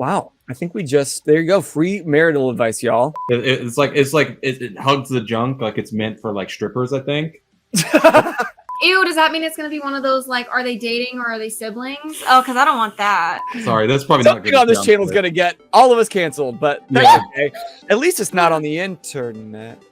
Wow. I think there you go. Free marital advice, y'all. It's like it hugs the junk like it's meant for like strippers, I think. Ew, does that mean it's going to be one of those, like, are they dating or are they siblings? Oh, because I don't want that. Sorry, that's probably Something not on this channel is going to get all of us canceled, but that's Yeah. okay. At least it's not on the internet.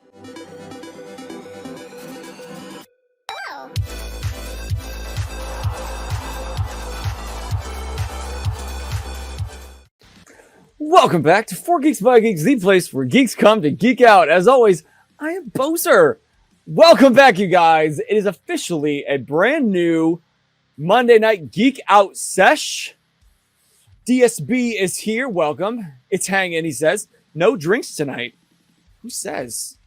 Welcome back to 4 Geeks by Geeks, the place where geeks come to geek out. As always, I am Boser. Welcome back, you guys. It is officially a brand new Monday night Geek Out Sesh. DSB is here. Welcome. It's hanging, he says. No drinks tonight. Who says?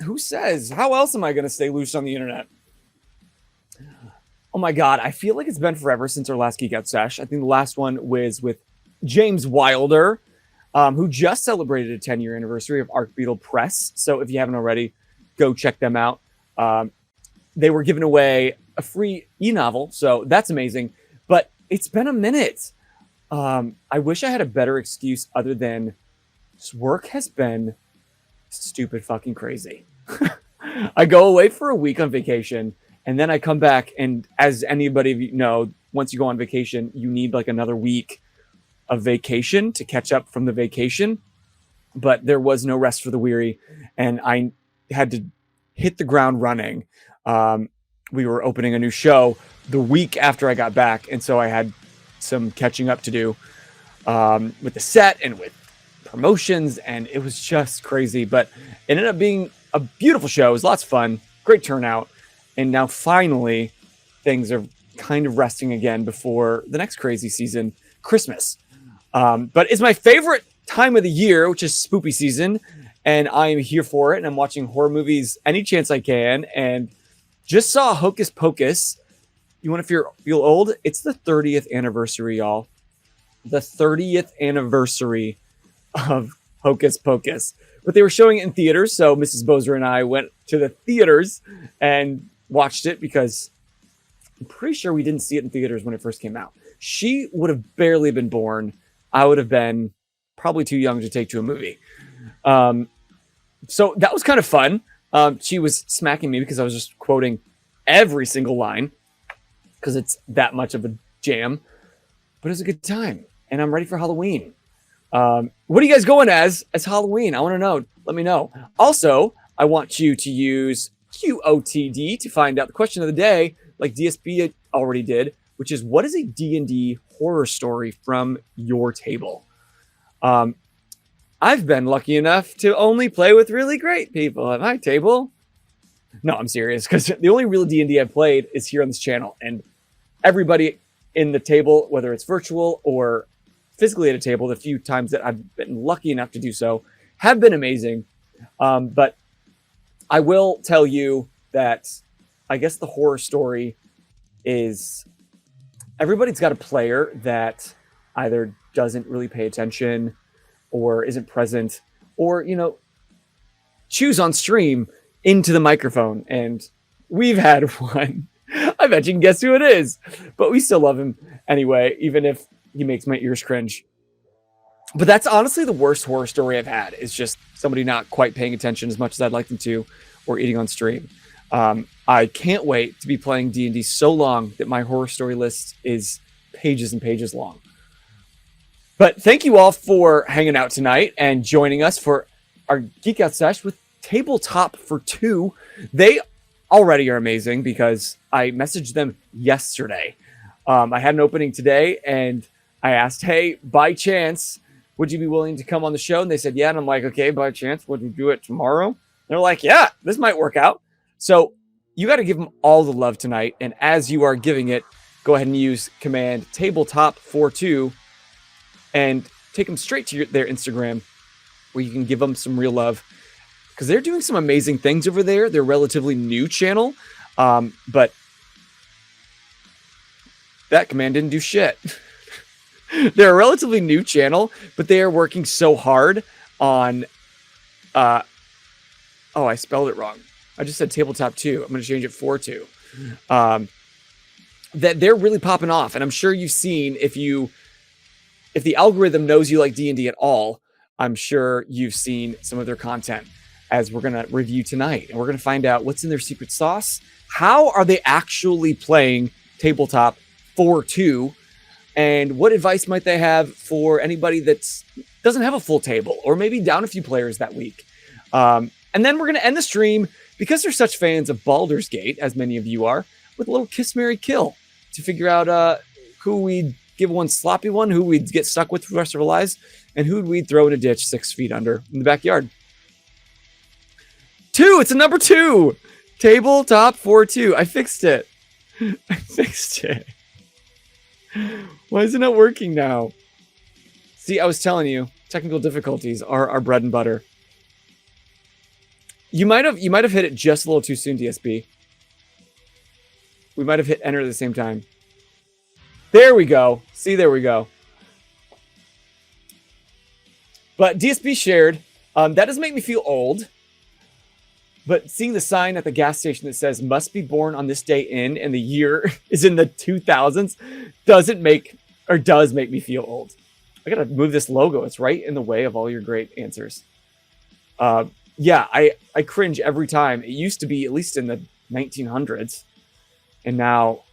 Who says? How else am I going to stay loose on the internet? Oh my God, I feel like it's been forever since our last Geek Out Sesh. I think the last one was with James Wilder, who just celebrated a 10-year anniversary of Archbeetle Press. So if you haven't already, go check them out. They were giving away a free e-novel, so that's amazing. But it's been a minute. I wish I had a better excuse other than this work has been stupid fucking crazy. I go away for a week on vacation, and then I come back, and as anybody of you know, once you go on vacation, you need like another week of vacation to catch up from the vacation. But there was no rest for the weary, and I had to hit the ground running. We were opening a new show the week after I got back, and so I had some catching up to do with the set and with promotions, and it was just crazy. But it ended up being a beautiful show. It was lots of fun, great turnout. And now finally, things are kind of resting again before the next crazy season, Christmas. But it's my favorite time of the year, which is spoopy season. And I am here for it. And I'm watching horror movies any chance I can. And just saw Hocus Pocus. You want to feel old? It's the 30th anniversary, y'all. The 30th anniversary of Hocus Pocus. But they were showing it in theaters. So Mrs. Boser and I went to the theaters and watched it because I'm pretty sure we didn't see it in theaters when it first came out. She would have barely been born. I would have been probably too young to take to a movie. So that was kind of fun. She was smacking me because I was just quoting every single line because it's that much of a jam. But it was a good time, and I'm ready for Halloween. What are you guys going as Halloween? I want to know. Let me know. Also, I want you to use QOTD to find out the question of the day, like DSB already did, which is, what is a D&D horror story from your table? I've been lucky enough to only play with really great people at my table. No, I'm serious, because the only real D&D I've played is here on this channel, and everybody in the table, whether it's virtual or physically at a table, the few times that I've been lucky enough to do so, have been amazing. But I will tell you that I guess the horror story is everybody's got a player that either doesn't really pay attention or isn't present or, chews on stream into the microphone. And we've had one. I bet you can guess who it is, but we still love him anyway, even if he makes my ears cringe. But that's honestly the worst horror story I've had, is just somebody not quite paying attention as much as I'd like them to, or eating on stream. I can't wait to be playing D&D so long that my horror story list is pages and pages long. But thank you all for hanging out tonight and joining us for our Geek Out Sesh with Tabletop for 2. They already are amazing because I messaged them yesterday. I had an opening today, and I asked, hey, by chance, would you be willing to come on the show? And they said, yeah. And I'm like, okay, by chance, would you do it tomorrow? And they're like, yeah, this might work out. So you got to give them all the love tonight. And as you are giving it, go ahead and use command tabletop42 and take them straight to their Instagram, where you can give them some real love, because they're doing some amazing things over there. They're a relatively new channel, but that command didn't do shit. They're a relatively new channel, but they are working so hard on, oh, I spelled it wrong. I just said tabletop 2. I'm going to change it 4-2. That they're really popping off. And I'm sure you've seen, if you if the algorithm knows you like D&D at all, I'm sure you've seen some of their content, as we're going to review tonight. And we're going to find out what's in their secret sauce. How are they actually playing tabletop 4-2? And what advice might they have for anybody that doesn't have a full table, or maybe down a few players that week? And then we're going to end the stream, because they're such fans of Baldur's Gate, as many of you are, with a little Kiss, Marry, Kill to figure out who we'd give one sloppy one, who we'd get stuck with for the rest of our lives, and who we'd throw in a ditch 6 feet under in the backyard. 2, it's a number 2. Tabletop 4-2. I fixed it. Why is it not working now? See, I was telling you, technical difficulties are our bread and butter. You might have hit it just a little too soon, DSB. We might have hit enter at the same time. There we go. See, there we go. But DSB shared. That doesn't make me feel old. But seeing the sign at the gas station that says "must be born on this day in," and the year is in the 2000s, does make me feel old. I gotta move this logo. It's right in the way of all your great answers. Yeah, I cringe every time. It used to be at least in the 1900s, and now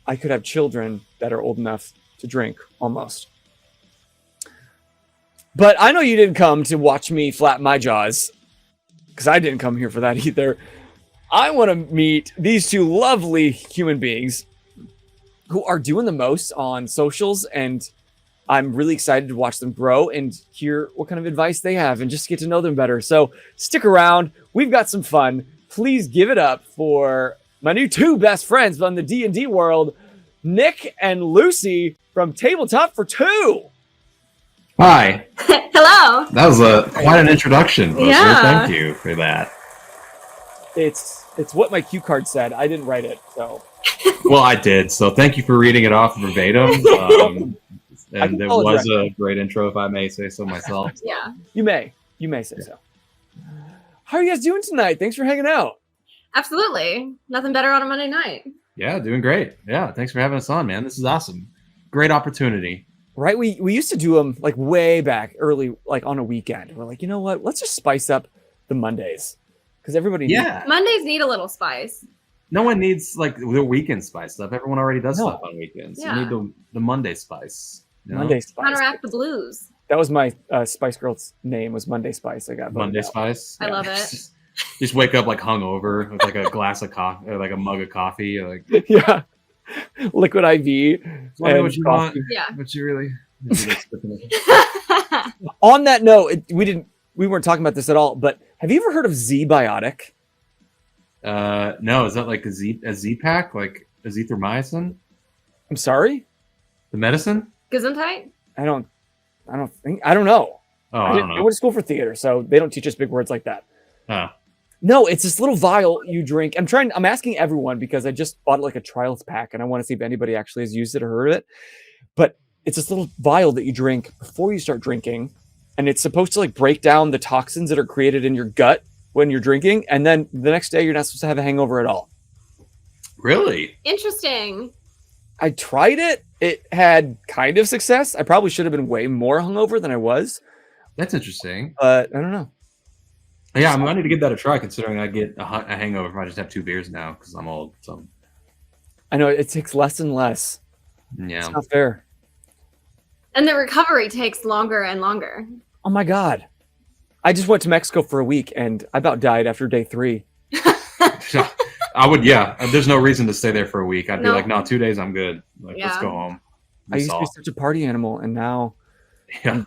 I could have children that are old enough to drink almost. But I know you didn't come to watch me flap my jaws, because I didn't come here for that either. I want to meet these two lovely human beings who are doing the most on socials, and I'm really excited to watch them grow and hear what kind of advice they have and just get to know them better. So stick around. We've got some fun. Please give it up for my new 2 best friends from the D&D world, Nick and Lucy from Tabletop for 2. Hi. Hello. That was quite an introduction. Buster. Yeah. Thank you for that. It's what my cue card said. I didn't write it, so. Well, I did. So thank you for reading it off verbatim. And it was a great intro, if I may say so myself. Yeah. You may say so. How are you guys doing tonight? Thanks for hanging out. Absolutely. Nothing better on a Monday night. Yeah, doing great. Yeah, thanks for having us on, man. This is awesome. Great opportunity. Right? We used to do them like way back early, like on a weekend. We're like, you know what? Let's just spice up the Mondays, because everybody Mondays need a little spice. No one needs like the weekend spice stuff. Everyone already does stuff on weekends. Yeah. You need the Monday spice. You know? Monday Spice. Counteract the blues. That was my Spice Girl's name, was Monday Spice. I got Monday out. Spice. I love it. Just wake up like hungover with like a glass of coffee, or like a mug of coffee, or like Yeah, liquid IV. Tell me what you want. Yeah. What you really. On that note, we weren't talking about this at all. But have you ever heard of Z-Biotic? No. Is that like a Z pack, like azithromycin? I'm sorry. The medicine? Gesundheit? I don't know. Oh, I don't know. I went to school for theater, so they don't teach us big words like that. Oh. No, it's this little vial you drink. I'm asking everyone because I just bought like a trials pack and I want to see if anybody actually has used it or heard of it. But it's this little vial that you drink before you start drinking, and it's supposed to like break down the toxins that are created in your gut when you're drinking, and then the next day you're not supposed to have a hangover at all. Really? Interesting. I tried it. It had kind of success. I probably should have been way more hungover than I was. That's interesting. But I don't know. Yeah, I need to give that a try, considering I get a hangover if I just have 2 beers now because I'm old. So I know it takes less and less. yeah, It's not fair. And the recovery takes longer and longer. Oh my God. I just went to Mexico for a week and I about died after day 3. I would. Yeah, there's no reason to stay there for a week. I'd be No. like, no, 2 days, I'm good. Like, let's Yeah. go home. I used to be such a party animal, and now Yeah, I'm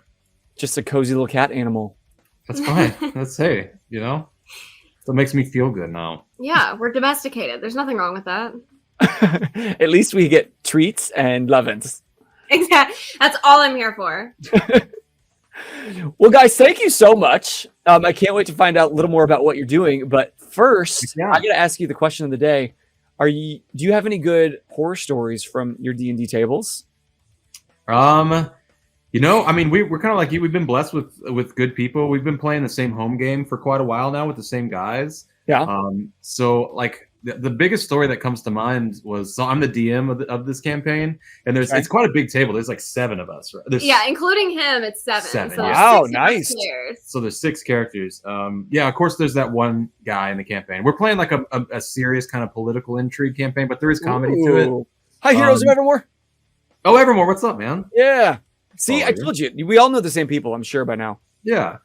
just a cozy little cat animal. that's fine. That's hey, you know, that makes me feel good now. Yeah, we're domesticated. There's nothing wrong with that. At least we get treats and lovin's. Exactly. That's all I'm here for. Well, guys, thank you so much. I can't wait to find out a little more about what you're doing. But first, Yeah. I got to ask you the question of the day. Do you have any good horror stories from your D&D tables? You know, I mean, we're kind of like you. We've been blessed with good people. We've been playing the same home game for quite a while now with the same guys. Yeah. So like the biggest story that comes to mind was, so I'm the DM of this campaign, and it's quite a big table. There's like 7 of us, right? Including him, it's 7. So wow, there's 6 nice. players. So there's 6 characters. Of course, there's that one guy in the campaign. We're playing like a serious kind of political intrigue campaign, but there is comedy to it. Hi, heroes of Evermore. Oh, Evermore, what's up, man? Yeah. See, I told you. We all know the same people, I'm sure by now. Yeah.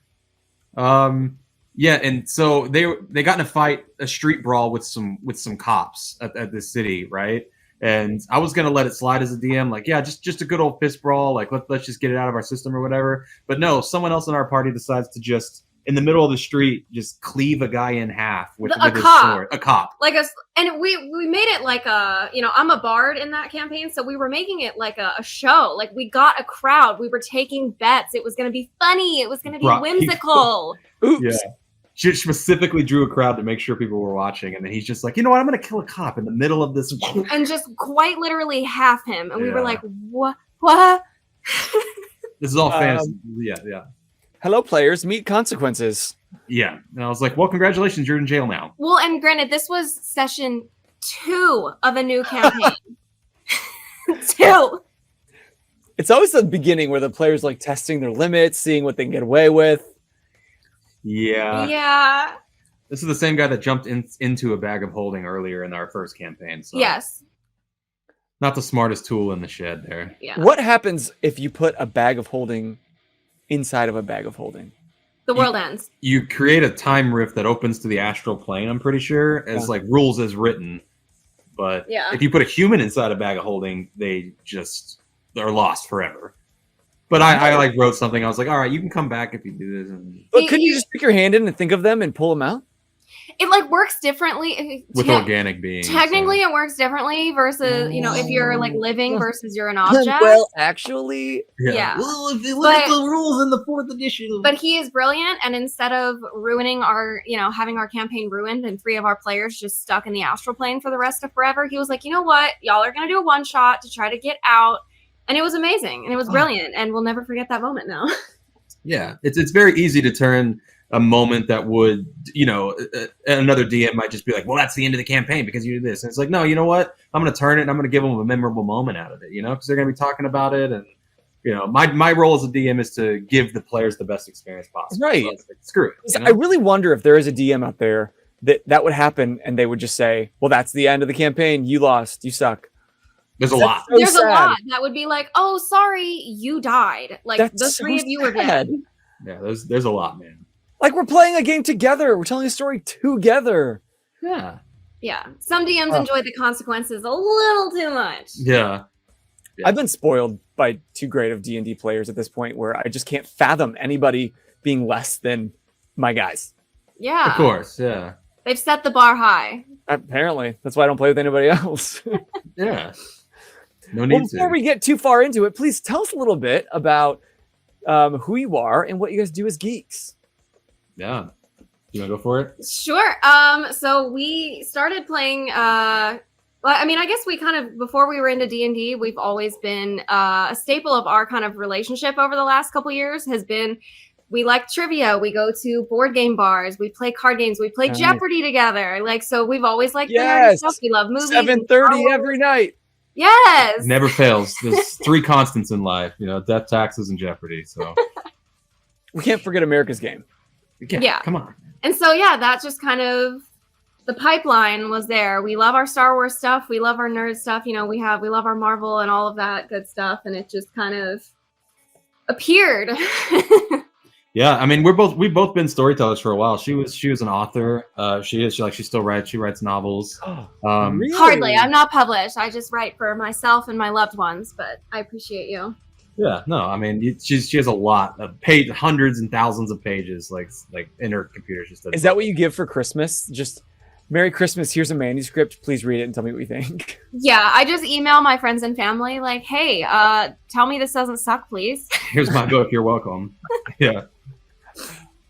And so they got in a street brawl with some cops at this city, right? And I was gonna let it slide as a DM, like, yeah, just a good old fist brawl, like let's just get it out of our system or whatever. But no, someone else in our party decides to just in the middle of the street just cleave a guy in half with his sword. A cop. And we made it like I'm a bard in that campaign, so we were making it like a show. Like we got a crowd, we were taking bets. It was gonna be funny, it was gonna be whimsical. Oops. Yeah. She specifically drew a crowd to make sure people were watching, and then he's just like, you know what, I'm going to kill a cop in the middle of this. And just quite literally half him. And we were like, what? This is all fantasy. Yeah. Hello, players. Meet consequences. Yeah. And I was like, well, congratulations. You're in jail now. Well, and granted, this was session 2 of a new campaign. 2. It's always the beginning where the players like testing their limits, seeing what they can get away with. Yeah. This is the same guy that jumped into a bag of holding earlier in our first campaign. So. Yes. Not the smartest tool in the shed there. Yeah. What happens if you put a bag of holding inside of a bag of holding? The world ends. You create a time rift that opens to the astral plane, I'm pretty sure, as like rules as written. But if you put a human inside a bag of holding, they're lost forever. But I like wrote something. I was like, all right, you can come back if you do this. But couldn't you just stick your hand in and think of them and pull them out? It like works differently with organic beings. Technically, it works differently versus if you're like living versus you're an object. Well, actually, yeah. Well, if you look at the rules in the 4th edition, but he is brilliant, and instead of ruining our, having our campaign ruined and 3 of our players just stuck in the astral plane for the rest of forever, he was like, you know what, y'all are gonna do a one shot to try to get out. And it was amazing, and it was brilliant, and we'll never forget that moment now. Yeah, it's very easy to turn a moment that would, another DM might just be like, well, that's the end of the campaign because you did this. And it's like, no, you know what? I'm going to turn it, and I'm going to give them a memorable moment out of it, because they're going to be talking about it. And, my role as a DM is to give the players the best experience possible. Right. So like, screw it. I really wonder if there is a DM out there that would happen, and they would just say, well, that's the end of the campaign. You lost. You suck. There's a lot. There's a lot that would be like, oh, sorry, you died. Like the 3 of you were dead. Yeah, there's a lot, man. Like we're playing a game together. We're telling a story together. Yeah. Yeah. Some DMs enjoy the consequences a little too much. Yeah. I've been spoiled by too great of D&D players at this point where I just can't fathom anybody being less than my guys. Yeah. Of course, yeah. They've set the bar high. Apparently. That's why I don't play with anybody else. Yeah. No need to. Before we get too far into it, please tell us a little bit about who you are and what you guys do as geeks. Yeah. You want to go for it? Sure. So we started playing, I guess we kind of, before we were into D&D, we've always been a staple of our kind of relationship over the last couple years has been, we like trivia. We go to board game bars. We play card games. We play Jeopardy together. Like, so we've always liked the nerdy stuff. We love movies. 7:30 every night. Yes. Never fails. There's 3 constants in life, death, taxes, and Jeopardy. So we can't forget America's Game. Yeah. Come on. And so, that's just kind of the pipeline was there. We love our Star Wars stuff. We love our nerd stuff. We love our Marvel and all of that good stuff. And it just kind of appeared. Yeah, I mean, we've both been storytellers for a while. She was an author. She still writes. She writes novels. Really? Hardly. I'm not published. I just write for myself and my loved ones. But I appreciate you. Yeah, no, I mean, she has a lot of hundreds and thousands of pages, like in her computer. Is that what you give for Christmas? Just Merry Christmas. Here's a manuscript. Please read it and tell me what you think. Yeah, I just email my friends and family like, hey, tell me this doesn't suck, please. Here's my book. You're welcome. Yeah.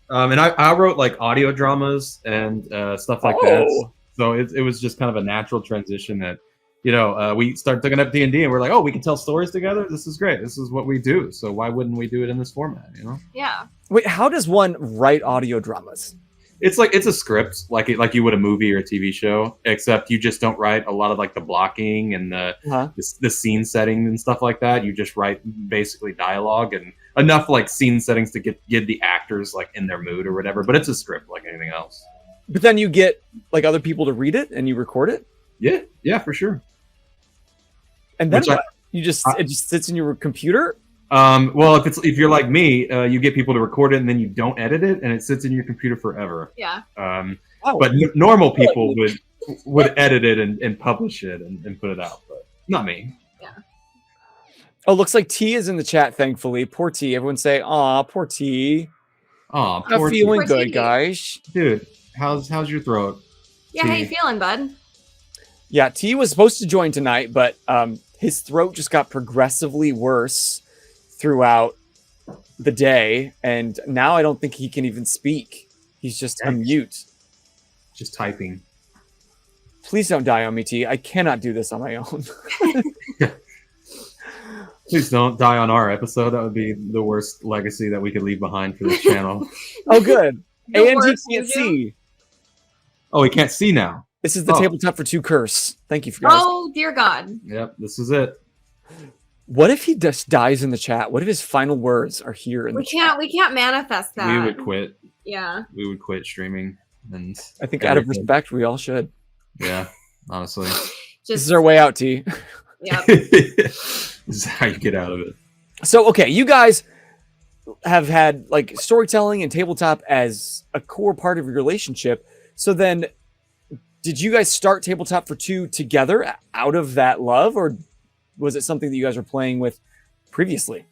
And I wrote like audio dramas and stuff like that. So it was just kind of a natural transition that, we started taking up D&D and we're like, oh, we can tell stories together. This is great. This is what we do. So why wouldn't we do it in this format? Yeah. Wait, how does one write audio dramas? it's a script like you would a movie or a TV show, except you just don't write a lot of like the blocking and the scene setting and stuff like that. You just write basically dialogue and enough like scene settings to get the actors like in their mood or whatever. But it's a script like anything else. But then you get like other people to read it and you record it. Yeah, for sure. And then it just sits in your computer. Well, if you're like me, you get people to record it and then you don't edit it and it sits in your computer forever. Yeah. But normal people would edit it and publish it and put it out, but not me. Yeah. Oh, looks like T is in the chat. Thankfully, poor T. Everyone say, "Aw, poor T." Aw, I'm poor feeling T. good, guys. Dude, how's your throat? Yeah, how you feeling, bud? Yeah, T was supposed to join tonight, but his throat just got progressively worse throughout the day, and now I don't think he can even speak. He's just a mute. Just typing. Please don't die on me, T. I cannot do this on my own. Please don't die on our episode. That would be the worst legacy that we could leave behind for this channel. Oh, good. The And he worst can't you see. Oh, he can't see now. This is the tabletop for 2 curse. Thank you for guys. Oh, dear God. Yep, this is it. What if he just dies in the chat? What if his final words are here in the chat? We can't manifest that. We would quit. Yeah. We would quit streaming. And I think out of respect, we all should. Yeah, honestly. This is our way out, T. Yep. This is how you get out of it. So, okay, you guys have had like storytelling and tabletop as a core part of your relationship. So then, did you guys start Tabletop for 2 together out of that love, or was it something that you guys were playing with previously?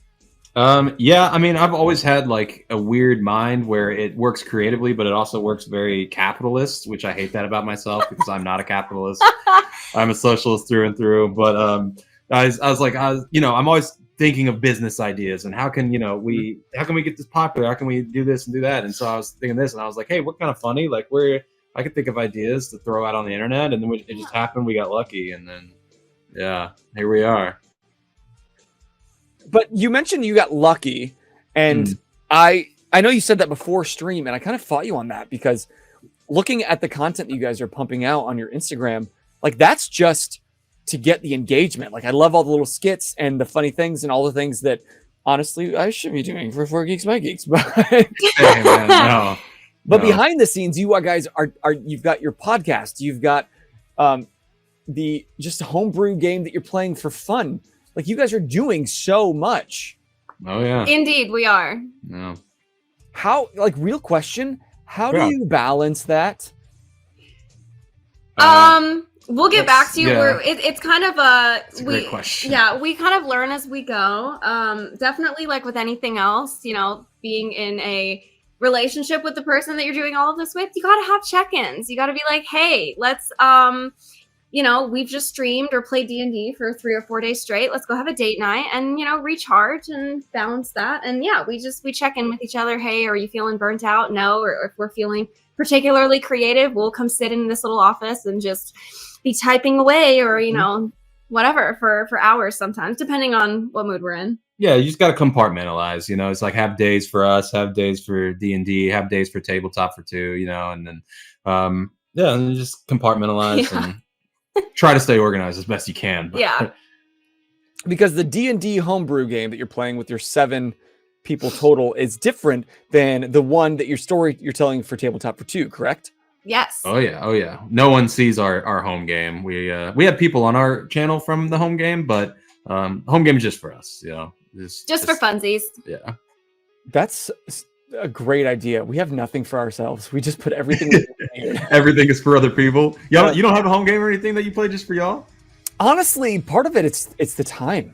Yeah, I mean, I've always had like a weird mind where it works creatively, but it also works very capitalist, which I hate that about myself because I'm not a capitalist. I'm a socialist through and through. But I was like, I'm always thinking of business ideas and how can we get this popular? How can we do this and do that? And so I was thinking this, and I was like, hey, what kind of funny? Like I could think of ideas to throw out on the internet, and then it just happened. We got lucky, and then yeah, here we are. But you mentioned you got lucky, and I know you said that before stream, and I kind of fought you on that because looking at the content that you guys are pumping out on your Instagram, like that's just to get the engagement. Like I love all the little skits and the funny things and all the things that honestly I should be doing for 4 Geeks by Geeks. But hey, man, no. But behind the scenes, you guys are you've got your podcast, you've got the just homebrew game that you're playing for fun. Like you guys are doing so much. Oh yeah. Indeed, we are. No. How, like, real question, how do you balance that? We'll get back to you. Yeah. It's kind of a great question. Yeah, we kind of learn as we go. Definitely like with anything else, being in a relationship with the person that you're doing all of this with, you got to have check-ins. You got to be like, hey, let's we've just streamed or played D&D for 3 or 4 days straight. Let's go have a date night and recharge and balance that. And yeah, we check in with each other. Hey, are you feeling burnt out? No. Or if we're feeling particularly creative, we'll come sit in this little office and just be typing away or whatever for hours sometimes, depending on what mood we're in. Yeah, you just got to compartmentalize. It's like have days for us, have days for D&D, have days for Tabletop for 2. And then and then just compartmentalize and try to stay organized as best you can. But. Yeah. Because the D&D homebrew game that you're playing with your 7 people total is different than the one that you're telling for Tabletop for 2, correct? Yes. Oh yeah. No one sees our home game. We have people on our channel from the home game, but home game is just for us. Just for funsies. Yeah. That's a great idea. We have nothing for ourselves. We just put everything. Everything is for other people. Y'all, you don't have a home game or anything that you play just for y'all? Honestly, part of it it's the time.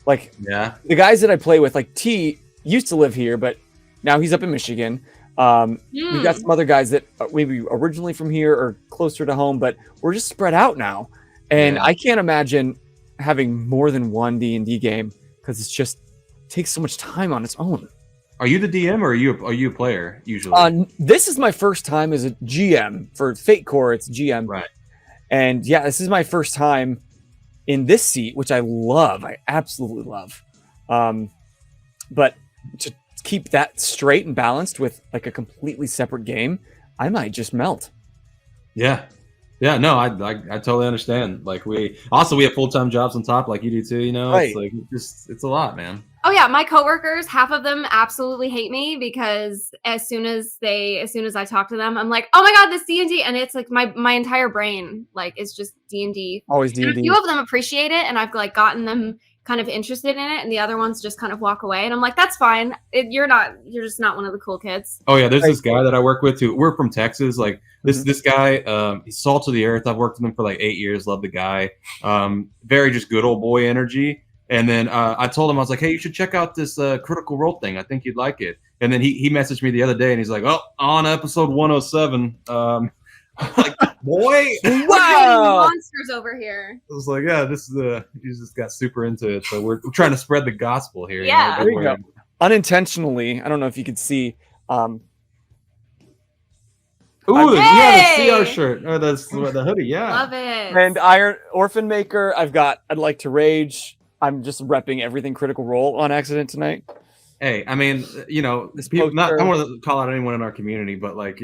Like the guys that I play with, like T used to live here, but now he's up in Michigan. We've got some other guys that maybe originally from here or closer to home, but we're just spread out now. And I can't imagine having more than one D&D game because it's just takes so much time on its own. Are you the DM or are you a player usually? This is my first time as a GM for Fate Core. It's GM, right? And yeah, this is my first time in this seat, which I love. I absolutely love. But to keep that straight and balanced with like a completely separate game, I might just melt. Yeah. Yeah, no, I totally understand. Like we have full-time jobs on top, like you do too. You know, Right. It's like it's a lot, man. Oh yeah, my coworkers, half of them absolutely hate me because as soon as I talk to them, I'm like, oh my god, this D&D, and it's like my entire brain like is just D&D. Always And a D&D. few of them appreciate it, and I've like gotten them kind of interested in it, and the other ones just kind of walk away, and I'm like, that's fine. You're just not one of the cool kids. Oh yeah, there's this guy that I work with too. We're from Texas. Like this guy, he's salt of the earth. I've worked with him for like 8 years. Love the guy. Very just good old boy energy. And then I told him, I was like, hey, you should check out this Critical Role thing. I think you'd like it. And then he messaged me the other day, and he's like, oh, on episode 107. Like, boy, Wow. Monsters over here. I was like, yeah, this is he just got super into it. So we're trying to spread the gospel here. Yeah. There you go. Unintentionally, I don't know if you could see. Ooh, Hey! the CR shirt. Oh, that's the hoodie. Yeah. Love it. And Iron Orphan Maker, I'd like to rage. I'm just repping everything Critical Role on accident tonight. Hey, I mean, you know, This people, I poster- don't want to call out anyone in our community, but like,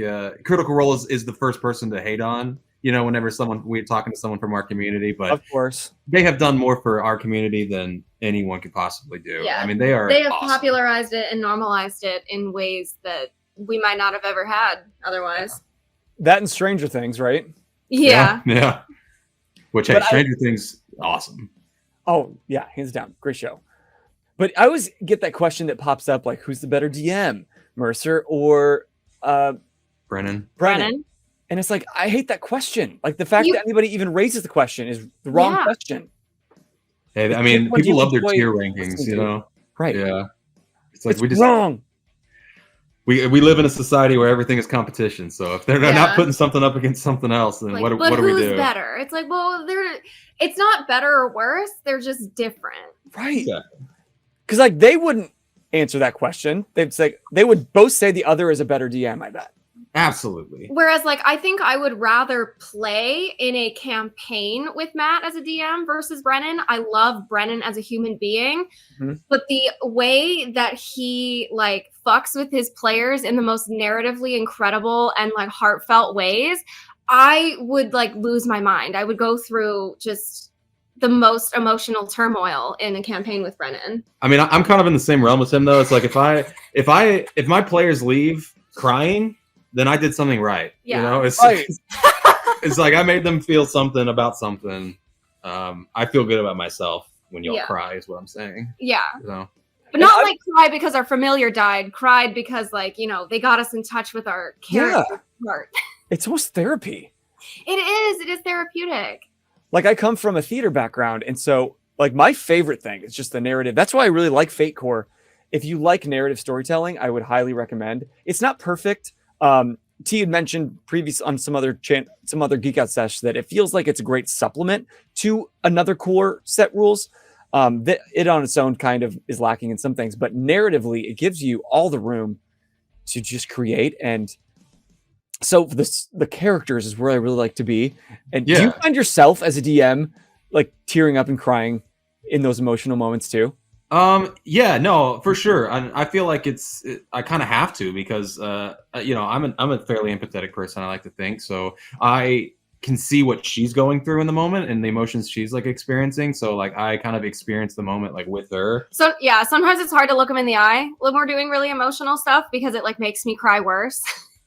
Critical Role is the first person to hate on. You know, whenever we're talking to someone from our community, but Of course. they have done more for our community than anyone could possibly do. Yeah. I mean, they have awesome. popularized it and normalized it in ways that we might not have ever had otherwise. That and Stranger Things, right? Yeah. Yeah. Which, hey, But Stranger Things, awesome. Oh, yeah, hands down. Great show. But I always get that question that pops up, like, who's the better DM, Mercer or Brennan. Brennan. And it's like, I hate that question. Like, the fact that anybody even raises the question is the wrong Yeah. question. Hey, I mean, What do people you love their enjoy tier rankings, listening you to? know? Right. Yeah. It's like It's wrong. we live in a society where everything is competition. So if they're Yeah. not putting something up against something else, then Like, what but do we who's do? better? It's like, well, it's not better or worse. They're just different. Right. Yeah. Because, like, they wouldn't answer that question. They'd say, they would both say the other is a better DM, I bet. Absolutely. Whereas, like, I think I would rather play in a campaign with Matt as a DM versus Brennan. I love Brennan as a human being, Mhm. but the way that he like fucks with his players in the most narratively incredible and like heartfelt ways, I would like lose my mind. I would go through just the most emotional turmoil in a campaign with Brennan. I mean, I'm kind of in the same realm with him though. It's like if my players leave crying, then I did something right. Yeah. You know, it's Right. it's like I made them feel something about something. I feel good about myself when y'all Yeah. cry, is what I'm saying. Yeah. You know? But not like cry because our familiar died, cried because like, you know, they got us in touch with our character heart. It's almost therapy. It is therapeutic. Like, I come from a theater background, and so, like, my favorite thing is just the narrative. That's why I really like Fate Core. If you like narrative storytelling, I would highly recommend. It's not perfect. T had mentioned previous on some other Geek Out Sesh that it feels like it's a great supplement to another core set rules. That it on its own kind of is lacking in some things, but narratively, it gives you all the room to just create. And so the characters is where I really like to be. And do you find yourself as a DM like tearing up and crying in those emotional moments too? Yeah, no, for sure. I feel like I kind of have to because you know, I'm a fairly empathetic person, I like to think. So I can see what she's going through in the moment and the emotions she's like experiencing. So like I kind of experience the moment like with her. So yeah, sometimes it's hard to look them in the eye when we're doing really emotional stuff because it like makes me cry worse.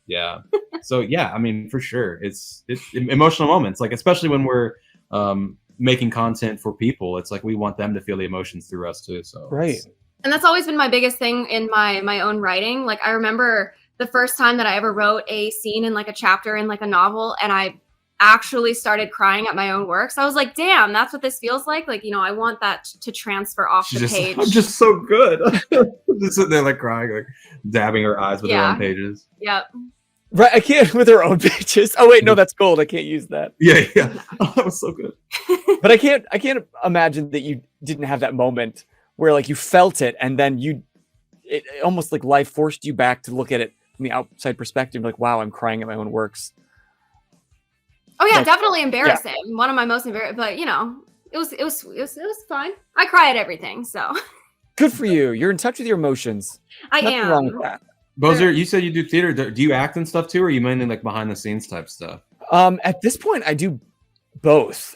Yeah. So yeah, I mean, for sure, it's emotional moments, like especially when we're making content for people. It's like we want them to feel the emotions through us too. So Right. And that's always been my biggest thing in my own writing. Like I remember the first time that I ever wrote a scene in like a chapter in like a novel, and I actually started crying at my own work. So I was like, damn, that's what this feels like. Like, you know, I want that to transfer off the page. I'm just so good. Just sitting there like crying, like dabbing her eyes with her own pages. Yep. Right. I can't with her own pages. Oh wait, no, that's gold. I can't use that. Yeah. Oh, that was so good. But I can't imagine that you didn't have that moment where like you felt it and then it almost like life forced you back to look at it from the outside perspective. Like, wow, I'm crying at my own works. Oh yeah, Like, definitely embarrassing. One of my most embarrassing, but you know, it was fine. I cry at everything, so Good for you. You're in touch with your emotions. I Nothing am. wrong with that. Bozer, you said you do theater. Do you act and stuff too, or are you mainly like behind the scenes type stuff? At this point, I do both.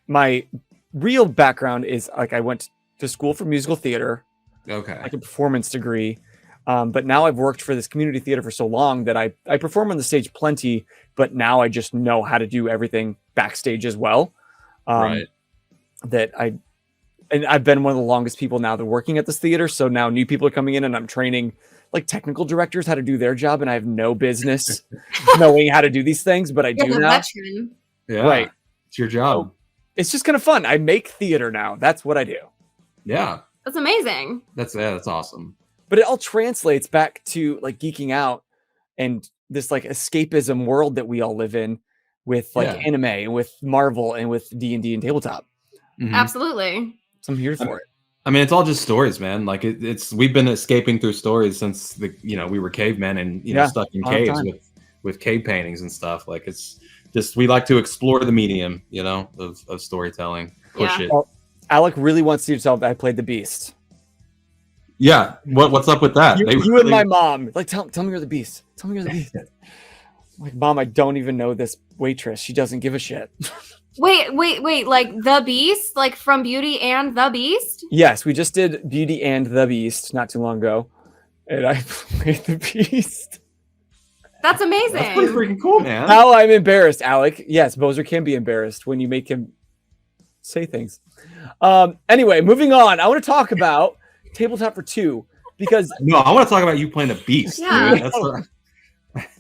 My real background is like I went to school for musical theater, Okay. like a performance degree. But now I've worked for this community theater for so long that I perform on the stage plenty, but now I just know how to do everything backstage as well. Right. And I've been one of the longest people now that working at this theater. So now new people are coming in and I'm training like technical directors how to do their job. And I have no business knowing how to do these things, but I do You're the now. veteran. Yeah. Right. It's your job. It's just kind of fun. I make theater now. That's what I do. Yeah. That's amazing. That's awesome. But it all translates back to like geeking out and this like escapism world that we all live in with like anime and with Marvel and with D&D and tabletop. Mhm. Absolutely. So I'm here for it. I mean, it's all just stories, man. Like it's we've been escaping through stories since we were cavemen and stuck in caves with cave paintings and stuff. Like it's just we like to explore the medium, of storytelling. Push it. Well, Alec really wants you to tell him that I played the Beast. Yeah. What's up with that? You and my mom. Like tell me you're the Beast. Tell me you're the Beast. Like, Mom, I don't even know this waitress. She doesn't give a shit. Wait. Like the Beast? Like from Beauty and the Beast? Yes, we just did Beauty and the Beast not too long ago. And I played the Beast. That's amazing. That's pretty freaking cool, man. How I'm embarrassed, Alec. Yes, Bozer can be embarrassed when you make him say things. Anyway, moving on. I want to talk about Tabletop for Two because no, I want to talk about you playing the Beast. Yeah. Dude.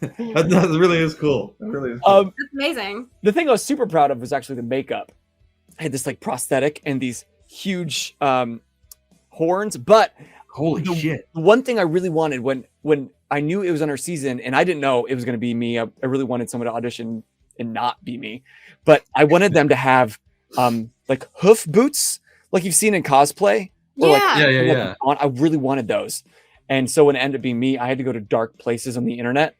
That really is cool. That really is cool. That's amazing. The thing I was super proud of was actually the makeup. I had this like prosthetic and these huge horns, but holy shit. The one thing I really wanted when I knew it was on our season and I didn't know it was going to be me, I really wanted someone to audition and not be me, but I wanted them to have like hoof boots like you've seen in cosplay. Or Yeah. I really wanted those. And so when it ended up being me, I had to go to dark places on the internet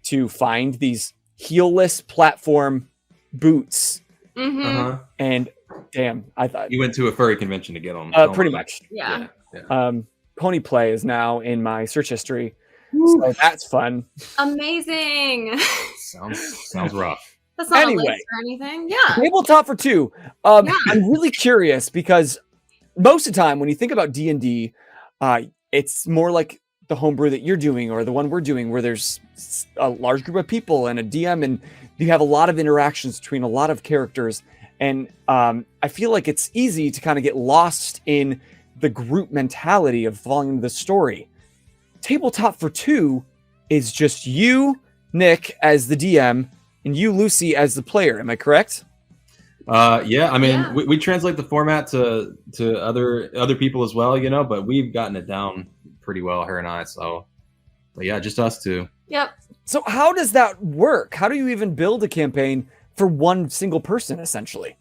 to find these heelless platform boots. Mm-hmm. Uh-huh. And damn, I thought You went to a furry convention to get them. pretty much. Yeah. Pony play is now in my search history. So that's fun. Amazing. Sounds rough. That's not Anyway. a list or anything. Yeah. Tabletop for Two. I'm really curious because most of the time when you think about D&D, it's more like the homebrew that you're doing or the one we're doing where there's a large group of people and a DM and you have a lot of interactions between a lot of characters. And I feel like it's easy to kind of get lost in the group mentality of falling into the story. Tabletop for Two is just you, Nick, as the DM and you, Lucy, as the player. Am I correct? Yeah, I mean, we translate the format to other people as well, but we've gotten it down pretty well, her and I. So, but yeah, just us two. Yep. So how does that work? How do you even build a campaign for one single person, essentially?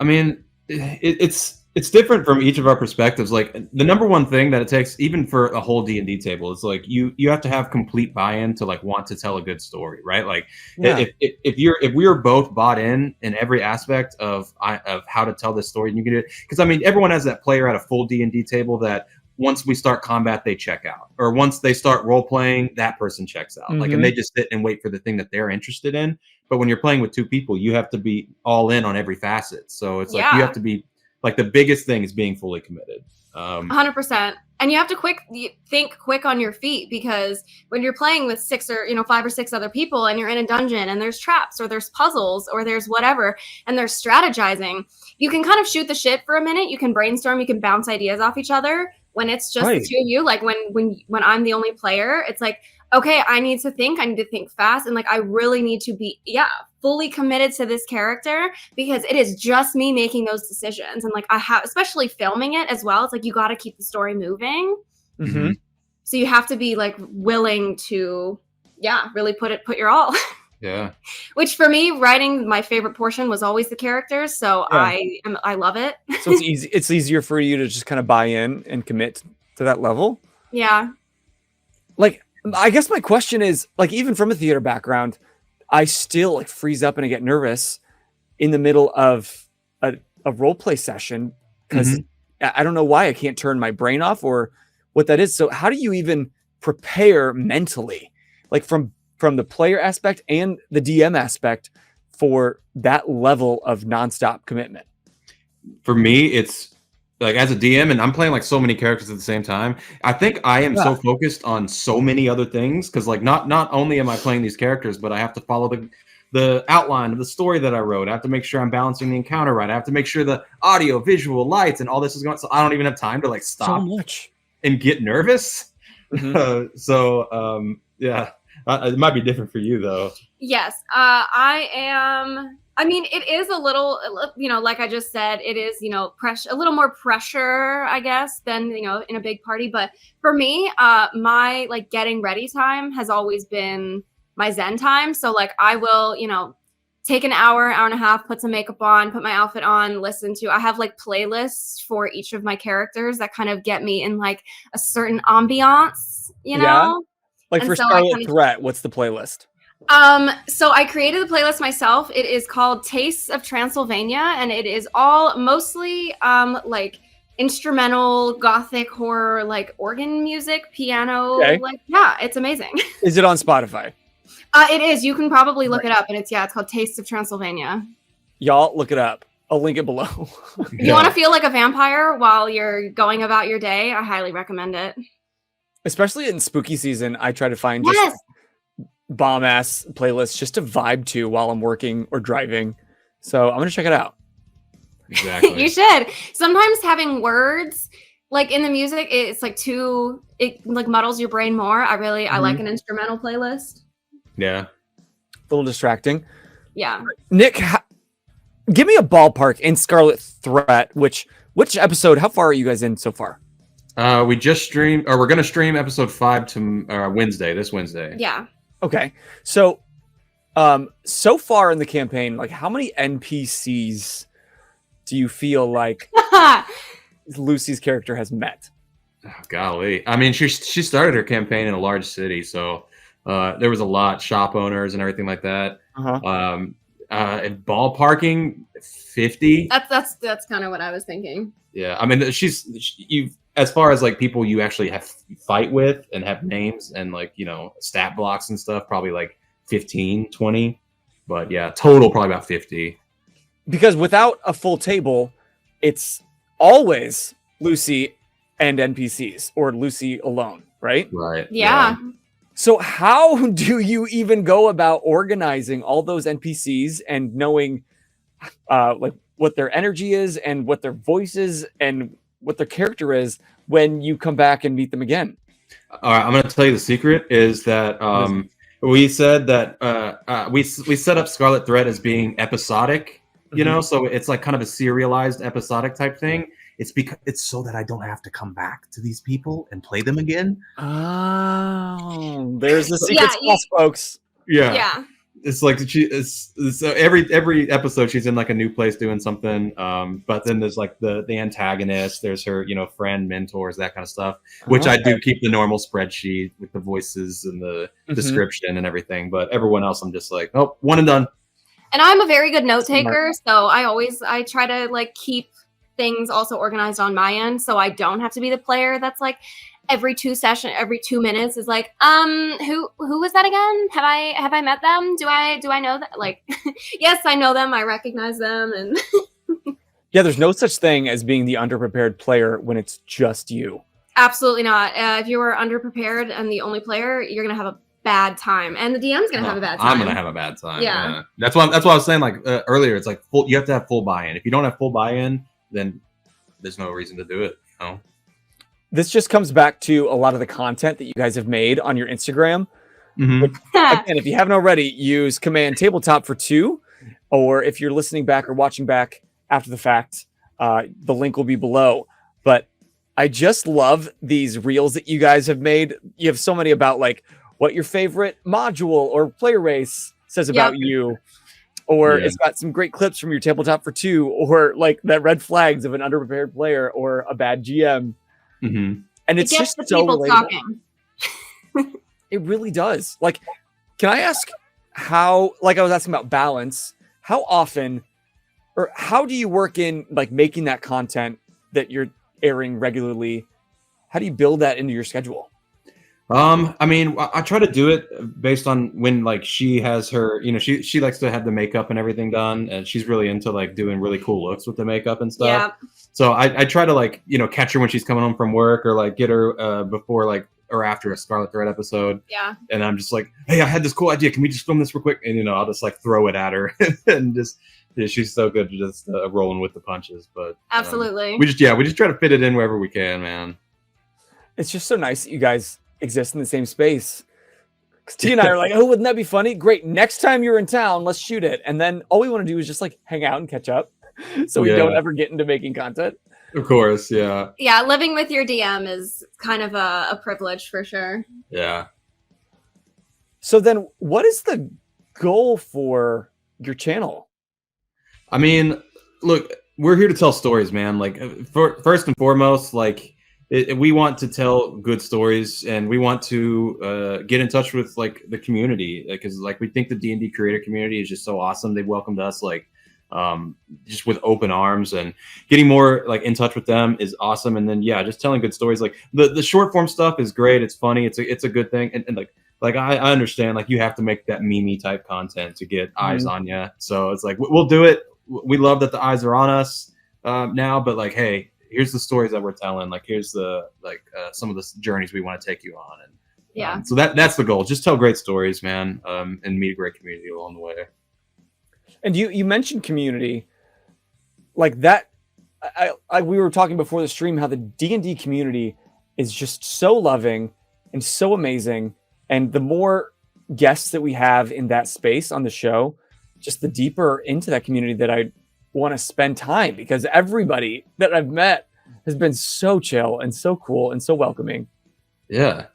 I mean, it's different from each of our perspectives. Like the number one thing that it takes, even for a whole D&D table, is like you have to have complete buy-in to like want to tell a good story, right? Like if we are both bought in every aspect of how to tell this story, and you get it because I mean everyone has that player at a full D&D table that once we start combat they check out, or once they start role playing that person checks out, like and they just sit and wait for the thing that they're interested in. But when you're playing with two people, you have to be all in on every facet. So it's like you have to be. Like the biggest thing is being fully committed. 100%. And you have to think quick on your feet because when you're playing with 5 or 6 other people and you're in a dungeon and there's traps or there's puzzles or there's whatever and there's strategizing, you can kind of shoot the shit for a minute. You can brainstorm, you can bounce ideas off each other. When it's just the two of you, like when I'm the only player, it's like, okay, I need to think fast. And like, I really need to be, fully committed to this character because it is just me making those decisions. And like, I have, especially filming it as well. It's like, you got to keep the story moving. Mm-hmm. So you have to be like willing to, really put your all. Yeah. Which for me, writing, my favorite portion was always the characters. So I love it. So it's easy. It's easier for you to just kind of buy in and commit to that level. Yeah. Like, I guess my question is, like, even from a theater background, I still like freeze up and I get nervous in the middle of a role play session because I don't know why I can't turn my brain off or what that is. So how do you even prepare mentally, like from the player aspect and the DM aspect, for that level of nonstop commitment? For me, it's like, as a DM, and I'm playing like so many characters at the same time, I think I am so focused on so many other things, because like not only am I playing these characters, but I have to follow the outline of the story that I wrote. I have to make sure I'm balancing the encounter right. I have to make sure the audio, visual, lights, and all this is going. So I don't even have time to like stop So much and get nervous. Yeah, it might be different for you though. Yes, I am. I mean, it is a little, like I just said, it is, pressure, a little more pressure, I guess, than, in a big party. But for me, my like getting ready time has always been my Zen time. So like I will, take an hour and a half, put some makeup on, put my outfit on, I have like playlists for each of my characters that kind of get me in like a certain ambiance, Yeah. Like And for so Scarlet Threat, what's the playlist? So I created the playlist myself. It is called Tastes of Transylvania, and it is all mostly like instrumental gothic horror, like organ music, piano. Okay. Like, yeah, it's amazing. Is it on Spotify? It is. You can probably look it up, and it's called Tastes of Transylvania. Y'all look it up. I'll link it below. You want to feel like a vampire while you're going about your day? I highly recommend it. Especially in spooky season, I try to find just bomb ass playlists just to vibe to while I'm working or driving. So I'm gonna check it out. Exactly. You should. Sometimes having words like in the music, it's like it like muddles your brain more. I like an instrumental playlist. Yeah. A little distracting. Yeah. Nick, give me a ballpark in Scarlet Threat. Which episode? How far are you guys in so far? We just streamed, or we're going to stream episode 5 to this Wednesday. Yeah. Okay. So, so far in the campaign, like how many NPCs do you feel like Lucy's character has met? Oh, golly. I mean, she started her campaign in a large city, so there was a lot, shop owners and everything like that. And ballparking 50. That's kind of what I was thinking. Yeah. I mean, you've, as far as like people you actually have fight with and have names and like, stat blocks and stuff, probably like 15, 20. But yeah, total probably about 50. Because without a full table, it's always Lucy and NPCs, or Lucy alone, right? Right. Yeah. So how do you even go about organizing all those NPCs and knowing like what their energy is and what their voice is and what their character is when you come back and meet them again? All right, I'm going to tell you the secret is that we said that we set up Scarlet Threat as being episodic, so it's like kind of a serialized episodic type thing. It's because it's so that I don't have to come back to these people and play them again. Oh, there's the secret sauce, folks. Yeah. It's like so every episode she's in like a new place doing something. But then there's like the antagonist, there's her, friend, mentors, that kind of stuff, which I do keep the normal spreadsheet with the voices and the description and everything. But everyone else, I'm just like, oh, one and done. And I'm a very good note taker, so I try to like keep things also organized on my end, so I don't have to be the player that's like every 2 minutes is like, who was that again? Have I met them? Do I know that? Like, yes, I know them. I recognize them. And yeah, there's no such thing as being the underprepared player when it's just you. Absolutely not. If you are underprepared and the only player, you're gonna have a bad time, and the DM's gonna have a bad time. I'm gonna have a bad time. Yeah. That's why I was saying like earlier. It's like you have to have full buy-in. If you don't have full buy-in, then there's no reason to do it. This just comes back to a lot of the content that you guys have made on your Instagram. Again, if you haven't already, use command tabletop for 2, or if you're listening back or watching back after the fact, the link will be below. But I just love these reels that you guys have made. You have so many about like what your favorite module or player race says about you. Or it's got some great clips from your tabletop for 2, or like that red flags of an underprepared player or a bad GM. And it's just so relatable. Talking. It really does. Like, can I ask how, like I was asking about balance, how often or how do you work in like making that content that you're airing regularly? How do you build that into your schedule? I mean, I try to do it based on when like she has her, she likes to have the makeup and everything done, and she's really into like doing really cool looks with the makeup and stuff. Yeah. So I try to like catch her when she's coming home from work, or like get her before like or after a Scarlet Thread episode. Yeah. And I'm just like, hey, I had this cool idea. Can we just film this real quick? And I'll just like throw it at her, and just she's so good at just rolling with the punches. But absolutely, we just try to fit it in wherever we can, man. It's just so nice that you guys exist in the same space. Because T and I are like, oh, wouldn't that be funny? Great. Next time you're in town, let's shoot it. And then all we want to do is just like hang out and catch up. So we don't ever get into making content. Of course. Yeah. Yeah. Living with your DM is kind of a privilege for sure. Yeah. So then what is the goal for your channel? I mean, look, we're here to tell stories, man. Like first and foremost, like we want to tell good stories, and we want to get in touch with like the community, because like we think the D&D creator community is just so awesome. They welcomed us like just with open arms, and getting more like in touch with them is awesome. And then just telling good stories. Like the short form stuff is great. It's funny. It's a good thing. And like I understand like you have to make that meme type content to get eyes on you. So it's like we'll do it. We love that the eyes are on us now, but like, hey, here's the stories that we're telling. Like, here's the some of the journeys we want to take you on, and so that's the goal. Just tell great stories, man, and meet a great community along the way. And you mentioned community, like that. We were talking before the stream how the D&D community is just so loving and so amazing, and the more guests that we have in that space on the show, just the deeper into that community that I want to spend time, because everybody that I've met has been so chill and so cool and so welcoming. Yeah.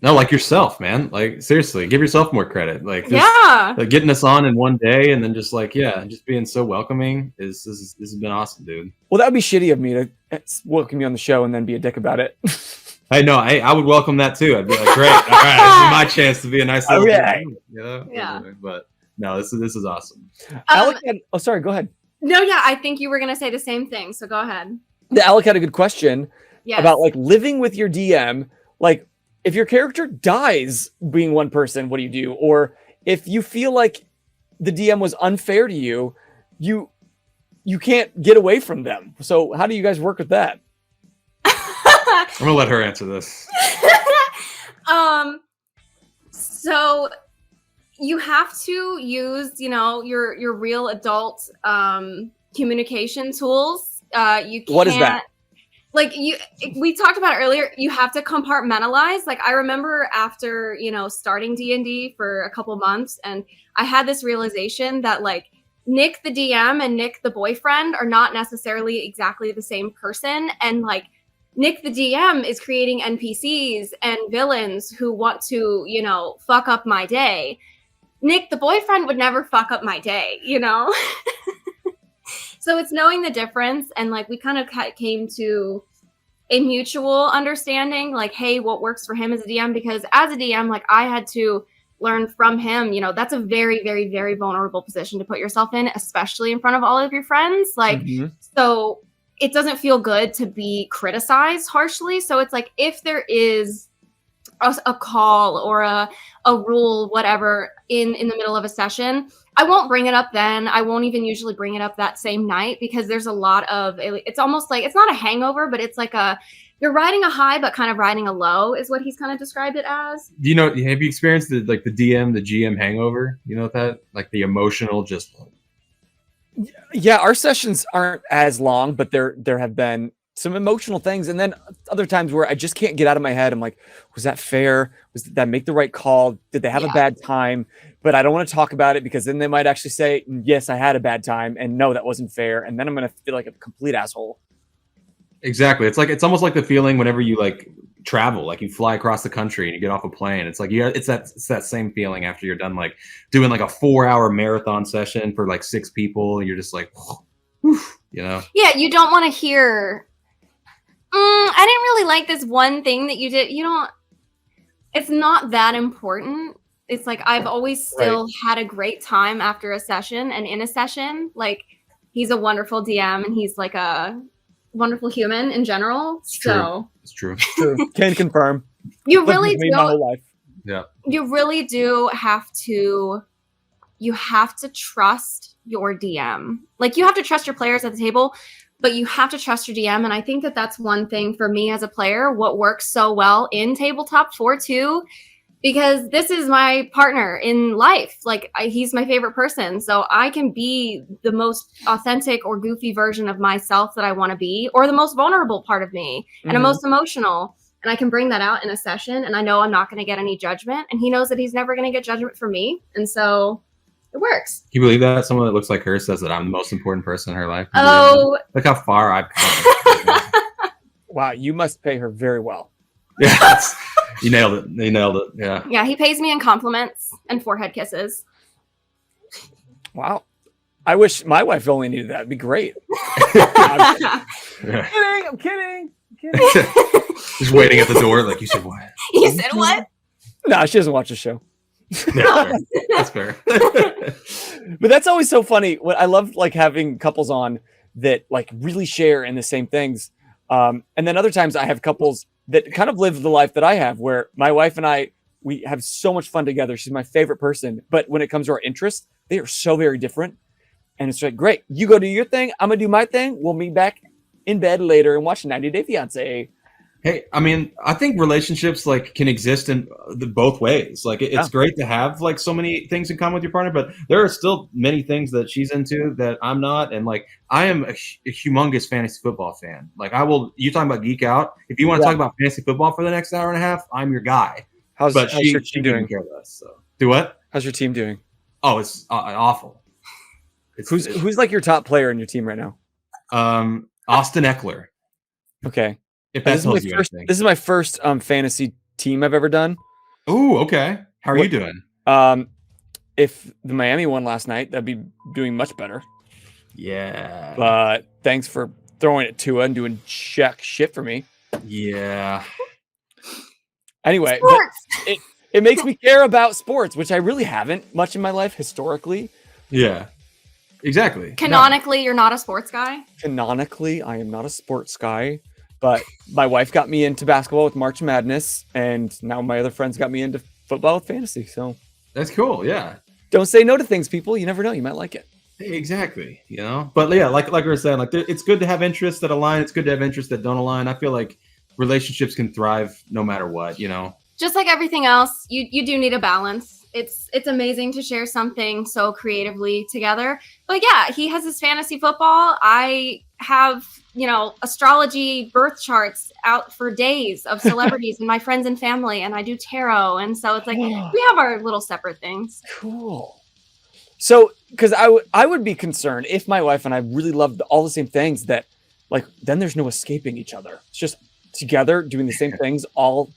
No, like yourself, man. Like seriously, give yourself more credit. Like like getting us on in one day, and then just like just being so welcoming this has been awesome, dude. Well, that would be shitty of me to welcome you on the show and then be a dick about it. I know. I would welcome that too. I'd be like, great, all right, this is my chance to be a nice little But no, this is awesome. Alec sorry, go ahead. No, I think you were gonna say the same thing, so go ahead. Alec had a good question about like living with your DM. Like, if your character dies being one person, what do you do? Or if you feel like the DM was unfair to you, you can't get away from them. So how do you guys work with that? I'm gonna let her answer this. So you have to use, your real adult communication tools. You can't. What is that? Like we talked about earlier, you have to compartmentalize. Like I remember after, starting D&D for a couple months, and I had this realization that like Nick the DM and Nick the boyfriend are not necessarily exactly the same person. And like Nick the DM is creating NPCs and villains who want to, fuck up my day. Nick the boyfriend would never fuck up my day, So it's knowing the difference, and like we kind of came to a mutual understanding, like, hey, what works for him as a DM? Because as a DM, like I had to learn from him, that's a very, very, very vulnerable position to put yourself in, especially in front of all of your friends. Like, so it doesn't feel good to be criticized harshly. So it's like, if there is a call or a rule, whatever, in the middle of a session, I won't bring it up then. I won't even usually bring it up that same night, because there's a lot of, it's almost like, it's not a hangover, but it's like you're riding a high, but kind of riding a low is what he's kind of described it as. Do have you experienced the DM, the GM hangover? You know what that, like the emotional just. Yeah, our sessions aren't as long, but there have been some emotional things, and then other times where I just can't get out of my head. I'm like, was that fair? Did that make the right call? Did they have a bad time? But I don't want to talk about it, because then they might actually say, yes, I had a bad time, and no, that wasn't fair. And then I'm going to feel like a complete asshole. Exactly. It's almost like the feeling whenever you like travel, like you fly across the country and you get off a plane. It's like, it's that same feeling after you're done, like doing like a 4-hour marathon session for like 6 people. And you're just like, whew, Yeah. You don't want to hear, I didn't really like this one thing that you did. It's not that important. It's like, I've always still had a great time after a session, and in a session, like he's a wonderful DM, and he's like a wonderful human in general. It's true. Can confirm. You Lived really with me my do. whole life. Yeah. You really do have to. You have to trust your DM. Like you have to trust your players at the table, but you have to trust your DM. And I think that that's one thing for me as a player. What works so well in tabletop for two, because this is my partner in life. Like he's my favorite person, so I can be the most authentic or goofy version of myself that I want to be, or the most vulnerable part of me, and the most emotional. And I can bring that out in a session, and I know I'm not going to get any judgment, and he knows that he's never going to get judgment from me, and so it works. Can you believe that someone that looks like her says that I'm the most important person in her life? Oh, Look how far I've come. Wow, you must pay her very well. Yeah, you nailed it. You nailed it. Yeah. yeah, he pays me in compliments and forehead kisses. Wow. I wish my wife only needed that. It'd be great. Yeah. I'm kidding. Just waiting at the door, like you said. What? You said what? No, she doesn't watch the show. Yeah, that's fair. But that's always so funny. What I love, like having couples on that like really share in the same things. And then other times I have couples that kind of live the life that I have, where my wife and I, we have so much fun together. She's my favorite person. But when it comes to our interests, they are so very different. And it's like, great, you go do your thing. I'm going to do my thing. We'll meet back in bed later and watch 90 Day Fiancé. Hey, I mean, I think relationships like can exist in both ways. Like it's great to have like so many things in common with your partner, but there are still many things that she's into that I'm not. And like, I am a humongous fantasy football fan. Like you talking about Geek Out. If you want to talk about fantasy football for the next hour and a half, I'm your guy. How's your team doing? Care of us, so. Do what? How's your team doing? Oh, it's awful. Who's like your top player in your team right now? Austin Eckler. Okay. If that tells you anything. This is my first fantasy team I've ever done. Oh, okay. How are you doing? If the Miami won last night, that'd be doing much better. Yeah. But thanks for throwing it to and doing jack shit for me. Yeah. Anyway, it makes me care about sports, which I really haven't much in my life historically. Yeah. Exactly. Canonically, you're not a sports guy? Canonically, I am not a sports guy. But my wife got me into basketball with March Madness, and now my other friends got me into football with fantasy. So that's cool. Yeah. Don't say no to things, people. You never know. You might like it. Exactly. You know, but yeah, like we were saying, like it's good to have interests that align. It's good to have interests that don't align. I feel like relationships can thrive no matter what, you know. Just like everything else, you do need a balance. It's amazing to share something so creatively together. But yeah, he has his fantasy football. I have, astrology birth charts out for days of celebrities and my friends and family, and I do tarot. And so it's like we have our little separate things. Cool. So, because I would be concerned if my wife and I really loved all the same things that, like, then there's no escaping each other. It's just together doing the same things all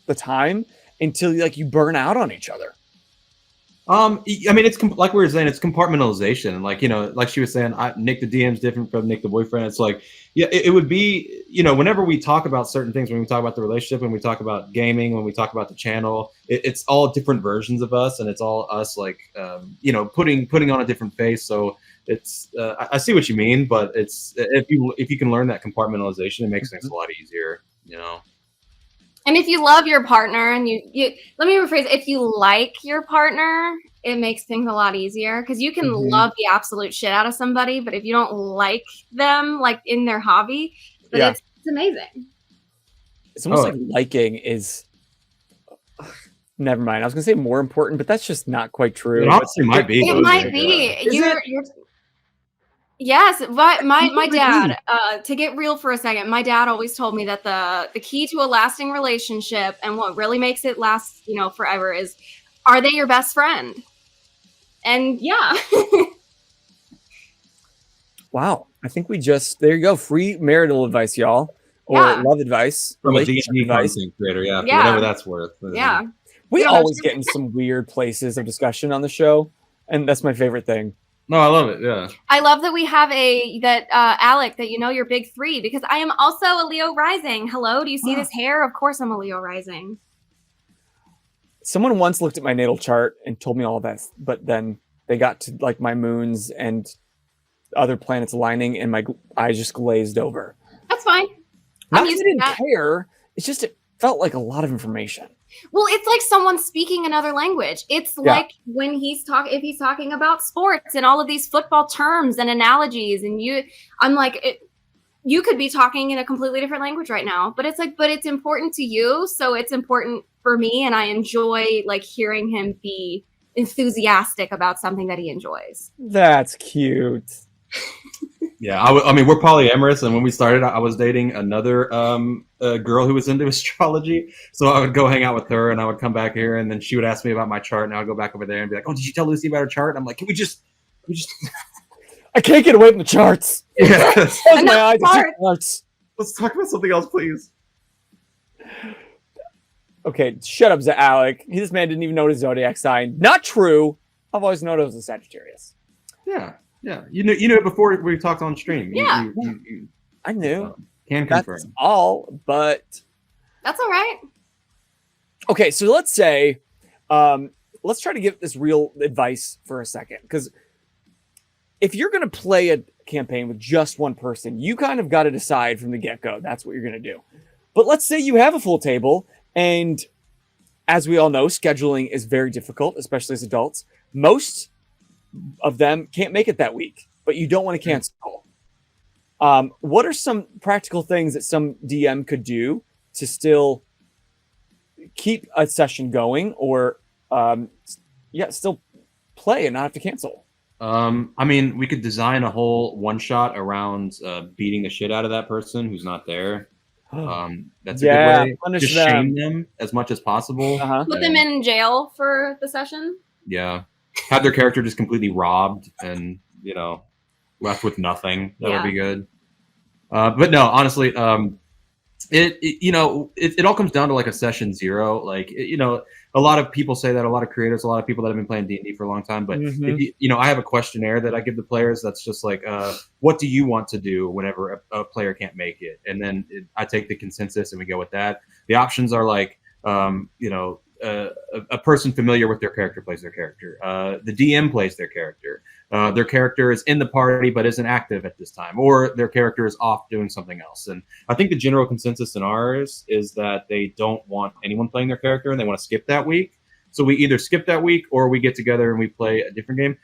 the time until like you burn out on each other. I mean, it's like we were saying, it's compartmentalization. Like, like she was saying, Nick the DM is different from Nick the boyfriend. It's like, yeah, it would be, whenever we talk about certain things, when we talk about the relationship, when we talk about gaming, when we talk about the channel, it's all different versions of us, and it's all us, like, putting on a different face. So it's, I see what you mean, but it's if you can learn that compartmentalization, it makes things a lot easier, And if you love your partner and you let me rephrase, if you like your partner, it makes things a lot easier because you can love the absolute shit out of somebody, but if you don't like them, like in their hobby, it's amazing. It's almost like liking is, never mind. I was gonna say more important, but that's just not quite true. It honestly might be. It might be. You're Yes, but my dad, to get real for a second, my dad always told me that the key to a lasting relationship and what really makes it last, forever is, are they your best friend? And yeah. Wow. I think there you go. Free marital advice, y'all. Or love advice. From a DnD content creator, for whatever that's worth. Yeah. We always get in some weird places of discussion on the show, and that's my favorite thing. No, I love it. Yeah. I love that we have Alec, that you're big three, because I am also a Leo rising. Hello, do you see this hair? Of course I'm a Leo rising. Someone once looked at my natal chart and told me all this, but then they got to like my moons and other planets aligning and my eyes just glazed over. That's fine. Not because I didn't care. It's just felt like a lot of information. Well, it's like someone speaking another language. It's like when if he's talking about sports and all of these football terms and analogies, and I'm like, you could be talking in a completely different language right now, but it's important to you, so it's important for me, and I enjoy like hearing him be enthusiastic about something that he enjoys. That's cute. Yeah, I mean, we're polyamorous, and when we started, I was dating another girl who was into astrology. So I would go hang out with her, and I would come back here, and then she would ask me about my chart, and I would go back over there and be like, "Oh, did you tell Lucy about her chart?" And I'm like, "Can we just?" I can't get away from the charts. Yeah. Close my eyes to see charts. Let's talk about something else, please. Okay, shut up, Alec. This man didn't even know his zodiac sign. Not true. I've always known it was a Sagittarius. Yeah. You knew it before we talked on stream. Yeah. I knew. Can confirm. That's all, but That's all right. okay. So let's say, let's try to give this real advice for a second, because if you're going to play a campaign with just one person, you kind of got to decide from the get-go that's what you're going to do. But let's say you have a full table, and as we all know, scheduling is very difficult, especially as adults. Most of them can't make it that week, but you don't want to cancel. What are some practical things that some DM could do to still keep a session going, or still play and not have to cancel? I mean, we could design a whole one shot around beating the shit out of that person who's not there. That's a good way. Punish Just them. shame them as much as possible. Put them in jail for the session. Yeah. Have their character just completely robbed and, left with nothing. That would be good. But no, honestly, it all comes down to like a session zero. Like, a lot of people say that, a lot of creators, a lot of people that have been playing D&D for a long time. But, I have a questionnaire that I give the players that's just like, what do you want to do whenever a player can't make it? And then I take the consensus and we go with that. The options are like, a person familiar with their character plays their character. The DM plays their character. Their character is in the party but isn't active at this time, or their character is off doing something else. And I think the general consensus in ours is that they don't want anyone playing their character and they want to skip that week. So we either skip that week or we get together and we play a different game.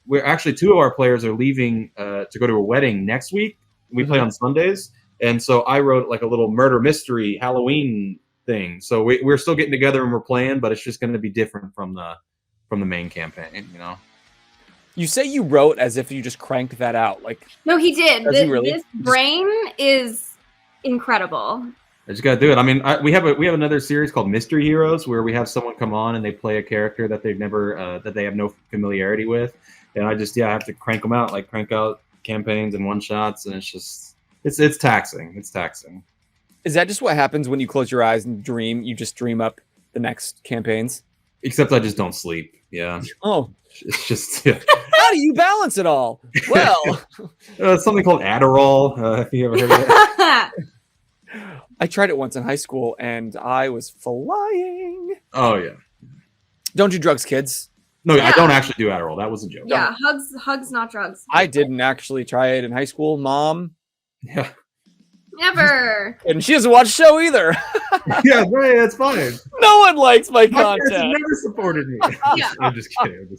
We're actually, 2 of our players are leaving to go to a wedding next week. We play on Sundays. And so I wrote like a little murder mystery Halloween thing. So we're still getting together and we're playing, but it's just going to be different from the main campaign, You say you wrote as if you just cranked that out. Like, no, he did. Really? This brain is incredible. I just gotta do it. I mean, we have another series called Mystery Heroes where we have someone come on and they play a character that they've never that they have no familiarity with, and I just have to crank them out, like crank out campaigns and one shots, and it's taxing. It's taxing. Is that just what happens when you close your eyes and dream? You just dream up the next campaigns? Except I just don't sleep. Yeah. Oh. It's just... Yeah. How do you balance it all? Well... something called Adderall, if you ever heard of that. I tried it once in high school, and I was flying. Oh, yeah. Don't do drugs, kids. No, I don't actually do Adderall. That was a joke. Yeah, hugs, not drugs. I didn't actually try it in high school. Mom? Yeah. Never. And she doesn't watch the show either. Yeah, right, that's fine. No one likes my My parents content. never supported me. I'm just kidding.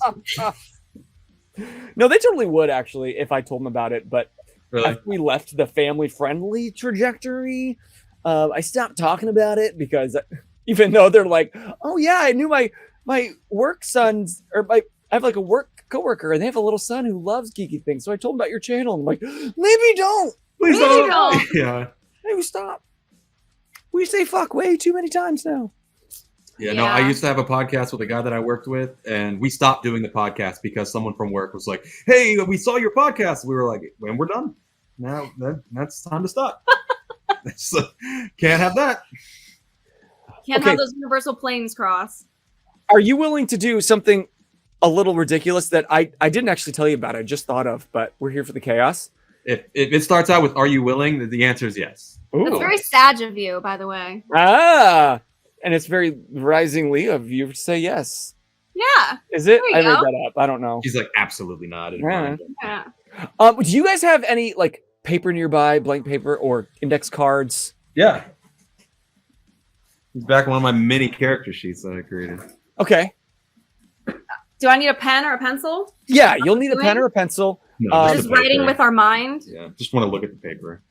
No, they totally would, actually, if I told them about it. But Really? after we left the family-friendly trajectory, I stopped talking about it because even though they're like, oh, yeah, I knew my work sons, or I have like a work coworker, and they have a little son who loves geeky things. So I told him about your channel. And I'm like, maybe don't. Please Maybe don't. don't. Yeah. Maybe stop. We say fuck way too many times now. Yeah, no, I used to have a podcast with a guy that I worked with, and we stopped doing the podcast because someone from work was like, hey, we saw your podcast. We were like, when we're done. Now that's time to stop. So, can't have that. Can't Okay. have those universal planes cross. Are you willing to do something a little ridiculous that I didn't actually tell you about? I just thought of, but we're here for the chaos. If it starts out with "Are you willing?" the answer is yes. Ooh. That's very sage of you, by the way. And it's very rising Leo of you to say yes. Yeah. Is it? There you I made go. that up. I don't know. He's like, absolutely not. Yeah. Yeah. Do you guys have any like paper nearby, blank paper or index cards? Yeah. He's back in one of my mini character sheets that I created. Okay. Do I need a pen or a pencil? Yeah, you'll need a pen or a pencil. No, Just writing with our mind. Yeah, just want to look at the paper.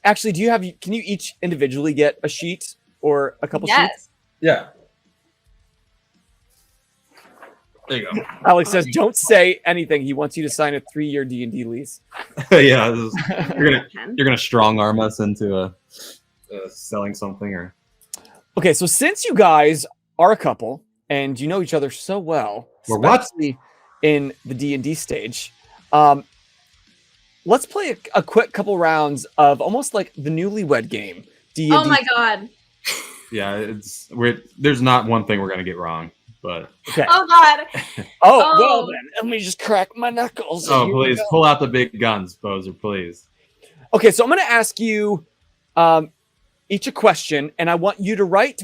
Actually, can you each individually get a sheet or a couple sheets? Yeah. There you go. Alex says, "Don't say anything. He wants you to sign a 3-year D&D lease." Yeah, you're gonna strong arm us into selling something or. Okay, so since you guys are a couple and you know each other so well, We're what? especially in the D&D stage, let's play a quick couple rounds of almost like the newlywed game. D&D. Oh my god. Yeah, there's not one thing we're gonna get wrong, but. Okay. Oh god. Oh, well then, let me just crack my knuckles. Oh, please pull out the big guns, Bozer, please. Okay, so I'm going to ask you each a question, and I want you to write,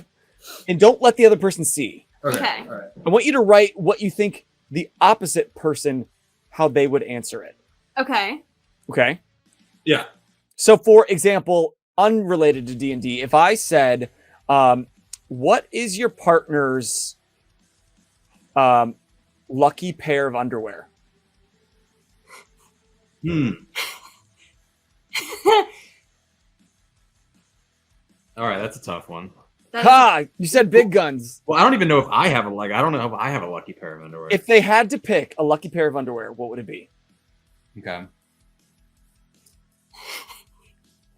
and don't let the other person see. Okay. All right. I want you to write what you think the opposite person, how they would answer it. Okay. Okay? Yeah. So, for example, unrelated to D&D, if I said, what is your partner's lucky pair of underwear? All right, that's a tough one. Ha! You said big guns. Well, I don't even know if I have I don't know if I have a lucky pair of underwear. If they had to pick a lucky pair of underwear, what would it be? Okay.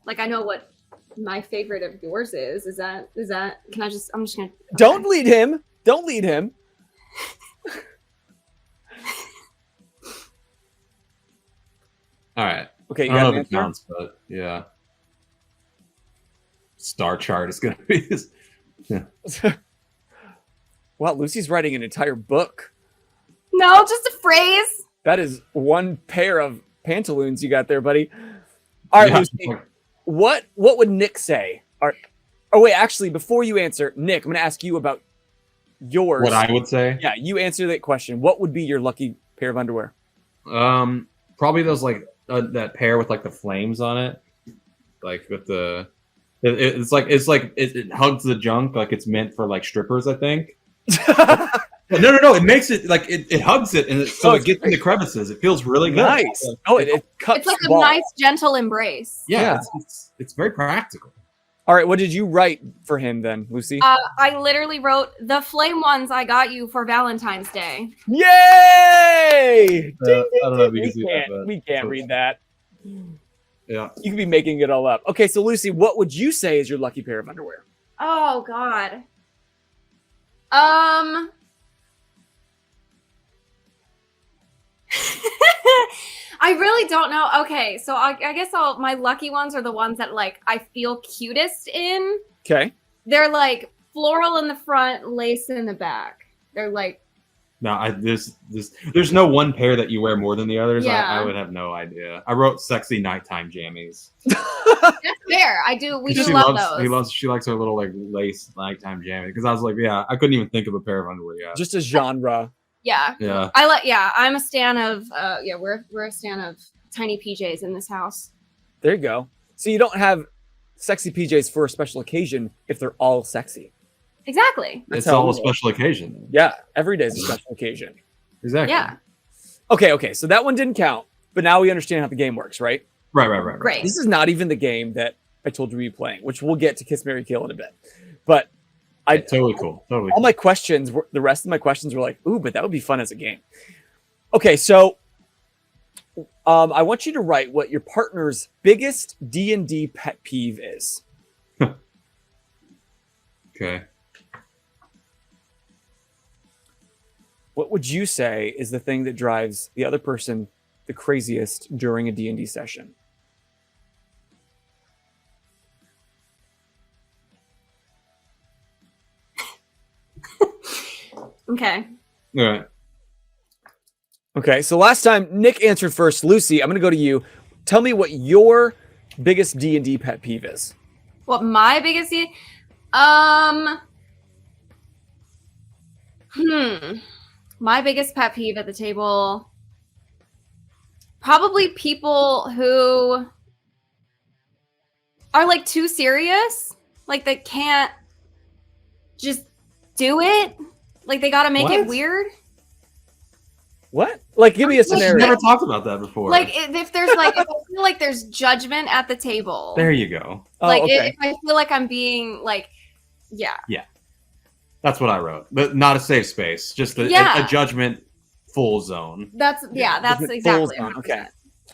Like I know what my favorite of yours is. Is that can I just I'm just gonna Don't lead him. Don't lead him. All right. Okay, you I don't got know an if it counts, but yeah. Star chart is gonna be this. answer? Wow, Lucy's writing an entire book. No, just a phrase. That is one pair of pantaloons you got there, buddy. All right, Yeah. Lucy. What would Nick say? Oh wait, actually, before you answer, Nick, I'm gonna ask you about yours. What I would say? Yeah, you answer that question. What would be your lucky pair of underwear? Probably those like that pair with like the flames on it, like with the. It's like it hugs the junk like it's meant for like strippers, I think. No. It makes it like it hugs it and it gets in the crevices. It feels really good. Nice. Oh, it cuts It's like the a ball. nice, gentle embrace. Yeah. It's very practical. All right, what did you write for him then, Lucy? I literally wrote the flame ones I got you for Valentine's Day. Yay! I don't know if you can see that, but We can't read that. yeah. You could be making it all up. Okay, so Lucy, what would you say is your lucky pair of underwear? Oh God. I really don't know. Okay, so I guess my lucky ones are the ones that like I feel cutest in. Okay. They're like floral in the front, lace in the back. They're like No, there's no one pair that you wear more than the others. Yeah. I would have no idea. I wrote sexy nighttime jammies. that's fair. I do. We do love those. She likes her little like lace nighttime jammies because I was like, yeah, I couldn't even think of a pair of underwear yet. Just a genre. Yeah. Yeah. I'm a stan of we're a stan of tiny PJs in this house. There you go. So you don't have sexy PJs for a special occasion if they're all sexy. Exactly. It's how all it a special occasion. Yeah, every day is a special occasion. Exactly. Yeah. Okay, so that one didn't count, but now we understand how the game works, right? Right. Great. This is not even the game that I told you we'd be playing, which we'll get to Kiss, Marry, Kill in a bit. But Totally cool. Totally. all my questions, the rest of my questions were like, ooh, but that would be fun as a game. Okay, so I want you to write what your partner's biggest D&D pet peeve is. Okay. What would you say is the thing that drives the other person the craziest during a D&D session? Okay. All right. Okay, so last time Nick answered first. Lucy, I'm going to go to you. Tell me what your biggest D&D pet peeve is. What my biggest my biggest pet peeve at the table, probably people who are like too serious, like they can't just do it. Like they gotta make it What? weird. What? Like, give me a We've scenario. never talked about that before. Like if there's like if I feel like there's judgment at the table. there you go. Oh, Like okay. if I feel like I'm being like, yeah. That's what I wrote. But not a safe space, just a judgment full zone. That's Judgment exactly. full zone, 100%. okay.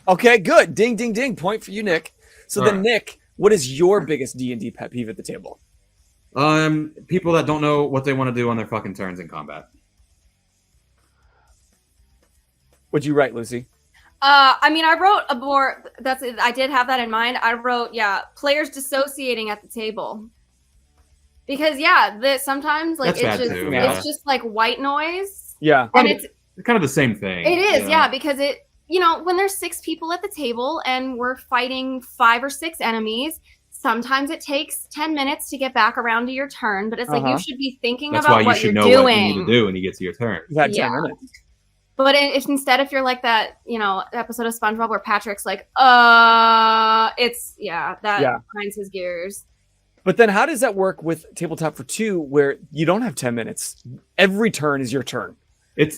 Okay, good. Ding, ding, ding. Point for you, Nick. So All then, right. Nick, what is your biggest D&D pet peeve at the table? People that don't know what they want to do on their fucking turns in combat. What'd you write, Lucy? I mean, I wrote a more. I did have that in mind. I wrote, players dissociating at the table, because sometimes like That's bad too, it's just like white noise, Yeah. and it's kind of the same thing. it is, you know? yeah, because when there's 6 people at the table and we're fighting 5 or 6 enemies, sometimes it takes 10 minutes to get back around to your turn, but it's like you should be thinking That's about why you what should you're know doing. what you need to do when you get to your turn. You've had 10 Yeah. minutes. But if you're like that, episode of SpongeBob where Patrick's like, grinds his gears. But then how does that work with Tabletop for 2 where you don't have 10 minutes? Every turn is your turn.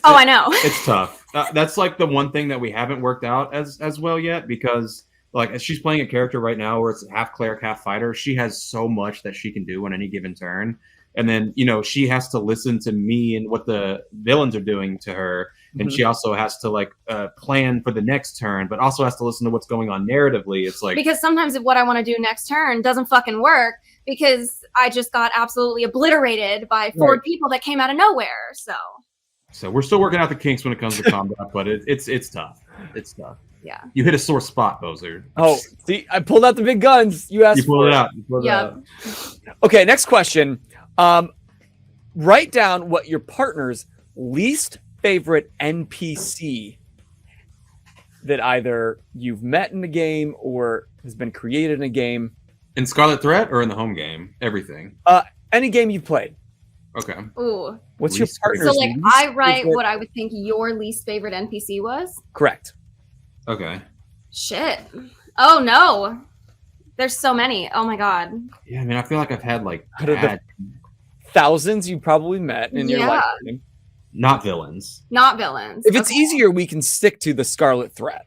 I know. It's tough. That's like the one thing that we haven't worked out as well yet, because like as she's playing a character right now where it's half cleric, half fighter, she has so much that she can do on any given turn. And then, she has to listen to me and what the villains are doing to her. And she also has to plan for the next turn, but also has to listen to what's going on narratively. It's like, because sometimes what I want to do next turn doesn't fucking work because I just got absolutely obliterated by 4 people that came out of nowhere. So we're still working out the kinks when it comes to combat, but it's tough. It's tough. Yeah. You hit a sore spot, Bozer. Oh, see, I pulled out the big guns. You asked You pulled for it out. You pulled it Yep. out. Okay, next question. Write down what your partner's least favorite NPC that either you've met in a game or has been created in a game. In Scarlet Threat or in the home game? Everything. Any game you've played. Okay. Ooh. What's your Least partner's So like least I write favorite- what I would think your least favorite NPC was? Correct. Okay. Shit. Oh no. There's so many. Oh my god. Yeah, I mean, I feel like I've had like Out of the- bad, Thousands you probably met in your Yeah. lifetime. not villains. Not villains. If it's Okay. easier, we can stick to the Scarlet Threat.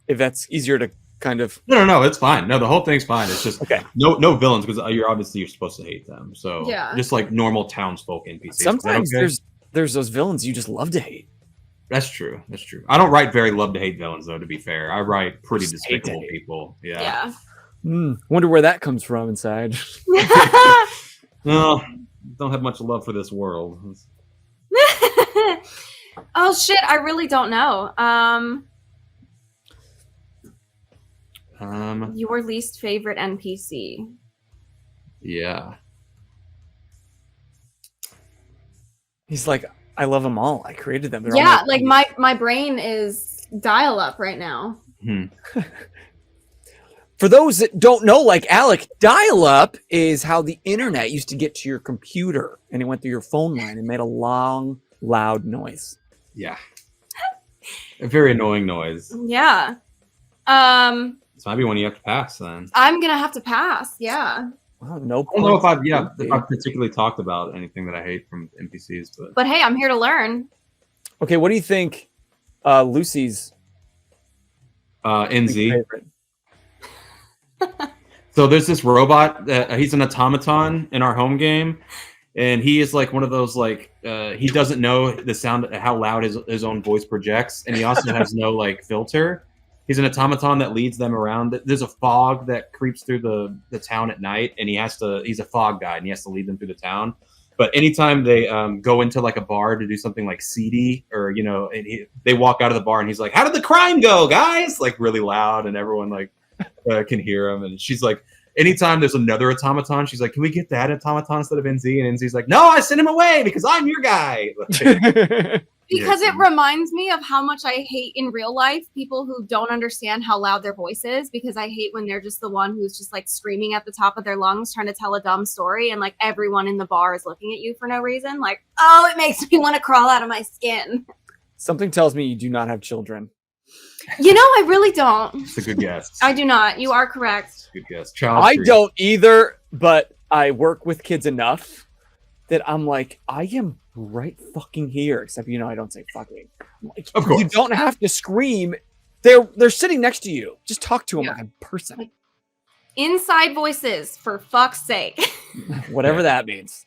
If that's easier to kind of No, it's fine. No, the whole thing's fine. It's just okay. no villains because you're supposed to hate them. So Yeah. just like normal townsfolk NPCs. Is that Sometimes okay? there's those villains you just love to hate. That's true. That's true. I don't write very love to hate villains though. To be fair, I write pretty Just hate to despicable hate. people. Yeah. Wonder where that comes from inside. No, don't have much love for this world. Oh shit, I really don't know. Your least favorite NPC. Yeah. He's like, I love them all. I created them. They're all Yeah, my- like my brain is dial up right now. For those that don't know, like Alec, dial-up is how the internet used to get to your computer, and it went through your phone line and made a long, loud noise. Yeah. A very annoying noise. Yeah. This might be one you have to pass then. I'm gonna have to pass. Yeah. Well, no. I don't know if I've points. if I've particularly talked about anything that I hate from NPCs, but But hey, I'm here to learn. Okay, what do you think Lucy's NZ. favorite? So there's this robot. He's an automaton in our home game, and he is like one of those like he doesn't know the sound how loud his own voice projects, and he also has no like filter. He's an automaton that leads them around. There's a fog that creeps through the town at night, and he's a fog guide, and he has to lead them through the town. But anytime they go into like a bar to do something like seedy, or they walk out of the bar, and he's like, "How did the crime go, guys?" Like really loud, and everyone like can hear him. And she's like, anytime there's another automaton, she's like, "Can we get that automaton instead of NZ?" And NZ's like, "No, I sent him away because I'm your guy." Because Yeah. it reminds me of how much I hate in real life people who don't understand how loud their voice is, because I hate when they're just the one who's just like screaming at the top of their lungs trying to tell a dumb story, and like everyone in the bar is looking at you for no reason. Like, oh, it makes me want to crawl out of my skin. Something tells me you do not have children. I really don't. It's a good guess. I do not. You are correct. Good guess. Child I free. don't either, but I work with kids enough that I'm like, I am right fucking here. Except I don't say fucking. I'm like, Of course. you don't have to scream. They're sitting next to you. Just talk to them like a person. Inside voices, for fuck's sake. Whatever that means.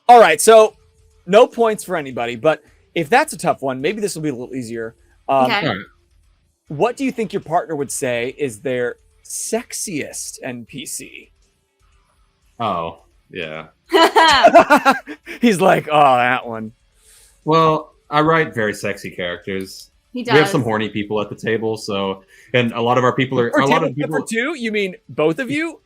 All right, so no points for anybody, but if that's a tough one, maybe this will be a little easier. Okay. What do you think your partner would say is their sexiest NPC? Oh, yeah. He's like, oh, that one. Well, I write very sexy characters. He does. We have some horny people at the table, and a lot of our people are For two? You mean both of you?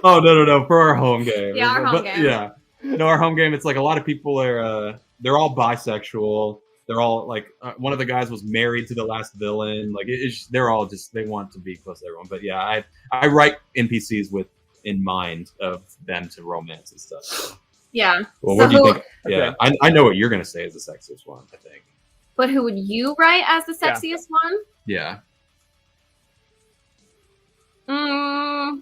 Oh no! For our home game. Yeah, our home game. Yeah, no, our home game. It's like a lot of people are. They're all bisexual. They're all like one of the guys was married to the last villain. Like they're all just they want to be close to everyone. But yeah, I write NPCs with in mind of them to romance and stuff. Yeah. Well, what do you think? Okay. Yeah, I know what you're gonna say is the sexiest one. I think. But who would you write as the sexiest one? Yeah. Mm,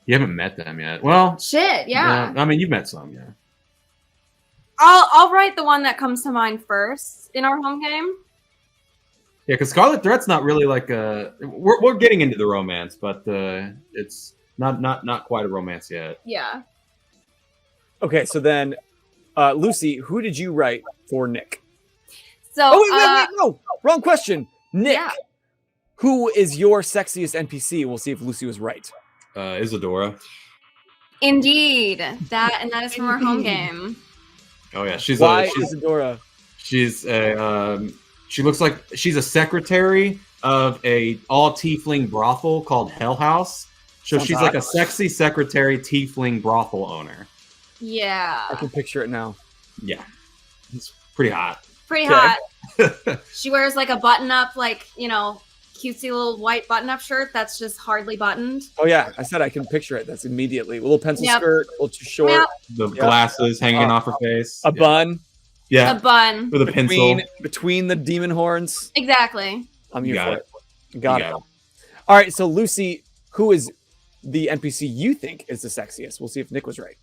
You haven't met them yet. Well, shit, yeah. I mean, you've met some, yeah. I'll write the one that comes to mind first in our home game. Yeah, because Scarlet Threat's not really like we're getting into the romance, but it's not quite a romance yet. Yeah. Okay, so then, Lucy, who did you write for Nick? So Oh, wait, no, wrong question. Nick, yeah. who is your sexiest NPC? We'll see if Lucy was right. Isadora. Indeed. That is from our home game. Oh yeah, Why Isadora? She's she looks like she's a secretary of a all tiefling brothel called Hell House. So Sounds she's hot. like a sexy secretary tiefling brothel owner. Yeah. I can picture it now. Yeah, it's pretty hot. Pretty Okay. hot. She wears like a button up, like, cutesy little white button up shirt that's just hardly buttoned. Oh yeah, I said I can picture it. That's immediately a little pencil Yep. skirt, a little too short, Yep. The glasses hanging off her face. a bun Yeah, A bun. with a pencil. between the demon horns. Exactly. I'm You here got for it. Got You it. got All right, so Lucy, who is the NPC you think is the sexiest? We'll see if Nick was right.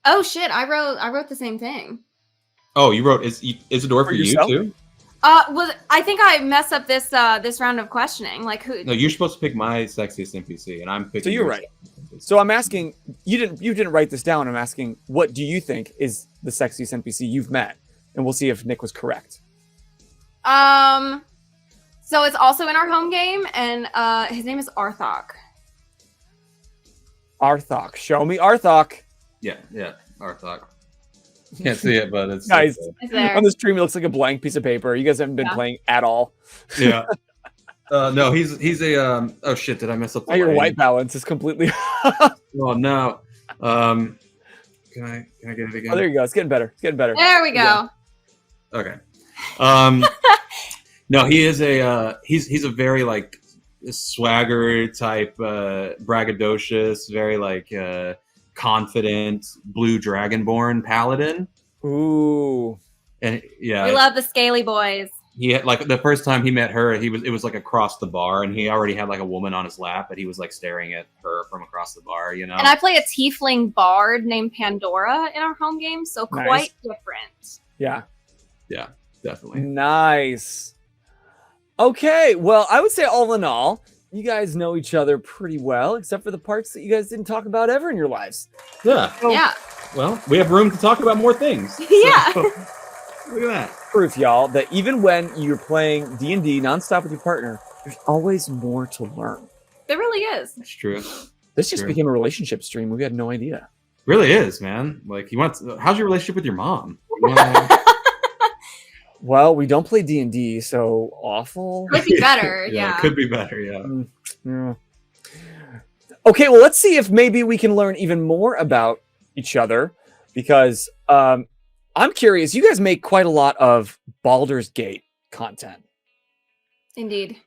Oh shit, I wrote the same thing. Oh, you wrote Isadora for you yourself? too? I think I messed up this round of questioning. Like who? No, you're supposed to pick my sexiest NPC, and I'm picking. So you're your right. sexiest NPC. So I'm asking you didn't write this down. I'm asking what do you think is the sexiest NPC you've met, and we'll see if Nick was correct. So it's also in our home game, and his name is Arthok. Arthok, show me Arthok. Yeah, Arthok. Can't see it, but it's Guys, Is there? on the stream, it looks like a blank piece of paper. You guys haven't been Yeah. playing at all. yeah. No, he's a oh shit, did I mess up the Now your lighting? white balance is completely. Oh no. Can I get it again? Oh, there you go. It's getting better. It's getting better. There we go. Okay. No, he is he's a very like swagger type, braggadocious, very like confident blue dragonborn paladin. Ooh. And yeah, We love the scaly boys. he had, like the first time he met her, it was like across the bar, and he already had like a woman on his lap, but he was like staring at her from across the bar, you know. And I play a tiefling bard named Pandora in our home game, so Nice. quite different. Yeah. Yeah, definitely. Nice. Okay. Well, I would say all in all, you guys know each other pretty well, except for the parts that you guys didn't talk about ever in your lives. Yeah. Yeah. Well, we have room to talk about more things. Yeah. So, look at that. Proof, y'all, that even when you're playing D&D nonstop with your partner, there's always more to learn. There really is. That's true. This just Sure. became a relationship stream. We had no idea. Really is, man. Like, how's your relationship with your mom? You wanna- Well, we don't play D&D, so awful. Could be better. Yeah. It could be better. Yeah. Yeah. Okay, well, let's see if maybe we can learn even more about each other, because I'm curious. You guys make quite a lot of Baldur's Gate content. Indeed.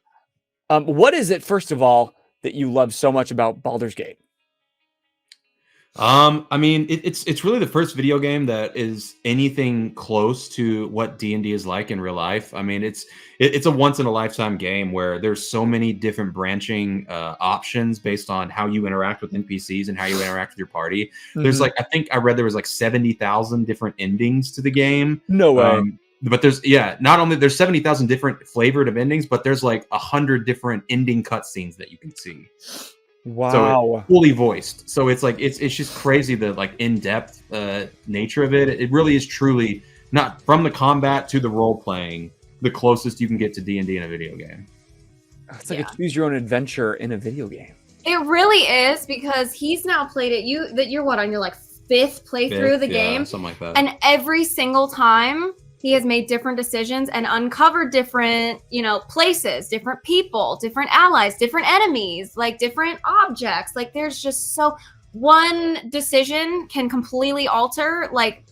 What is it, first of all, that you love so much about Baldur's Gate? I mean, it's really the first video game that is anything close to what D&D is like in real life. I mean, it's a once in a lifetime game where there's so many different branching options based on how you interact with NPCs and how you interact with your party. There's like, I think I read there was like 70,000 different endings to the game. No way. But there's not only there's 70,000 different flavored of endings, but there's like 100 different ending cutscenes that you can see. Wow. So fully voiced. So it's like it's just crazy the like in-depth nature of it. It really is truly not from the combat to the role playing, the closest you can get to D&D in a video game. It's like a choose your own adventure in a video game. It really is, because he's now played it. You're what, on your like fifth playthrough of the game? Something like that. And every single time he has made different decisions and uncovered different, places, different people, different allies, different enemies, like different objects. Like there's just one decision can completely alter like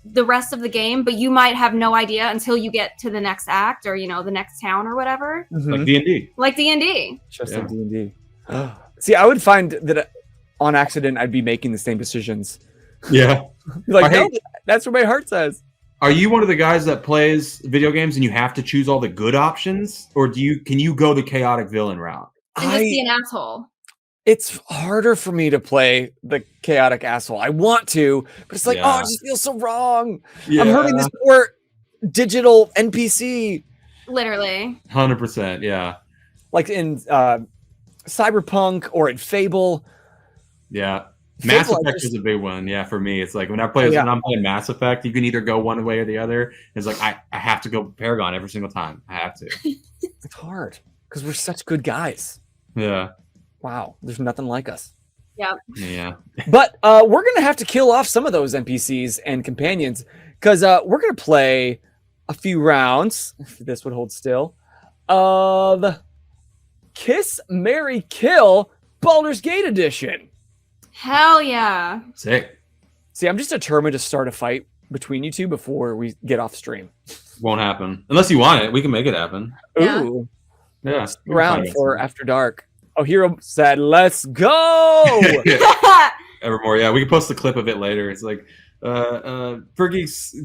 the rest of the game, but you might have no idea until you get to the next act or, the next town or whatever. Like D&D. Like D&D. Just like D&D. See, I would find that on accident, I'd be making the same decisions. Yeah. Like, no, that's what my heart says. Are you one of the guys that plays video games and you have to choose all the good options, or can you go the chaotic villain route? And just be an asshole. It's harder for me to play the chaotic asshole. I want to, but it's like, oh, it just feels so wrong. Yeah. I'm hurting this poor digital NPC. Literally. 100%, yeah. Like in Cyberpunk or in Fable. Yeah. Mass Effect is a big one, for me. It's like when I'm playing Mass Effect, you can either go one way or the other. It's like I have to go Paragon every single time. I have to. It's hard because we're such good guys. Yeah. Wow, there's nothing like us. Yeah. Yeah. But we're gonna have to kill off some of those NPCs and companions because we're gonna play a few rounds, if this would hold still, of Kiss, Marry, Kill Baldur's Gate Edition. Hell yeah. Sick. See, I'm just determined to start a fight between you two before we get off stream. Won't happen. Unless you want it. We can make it happen. Ooh. Yeah. Around for After Dark. Oh, Hero said, let's go! Evermore, we can post the clip of it later. It's like, Fergie's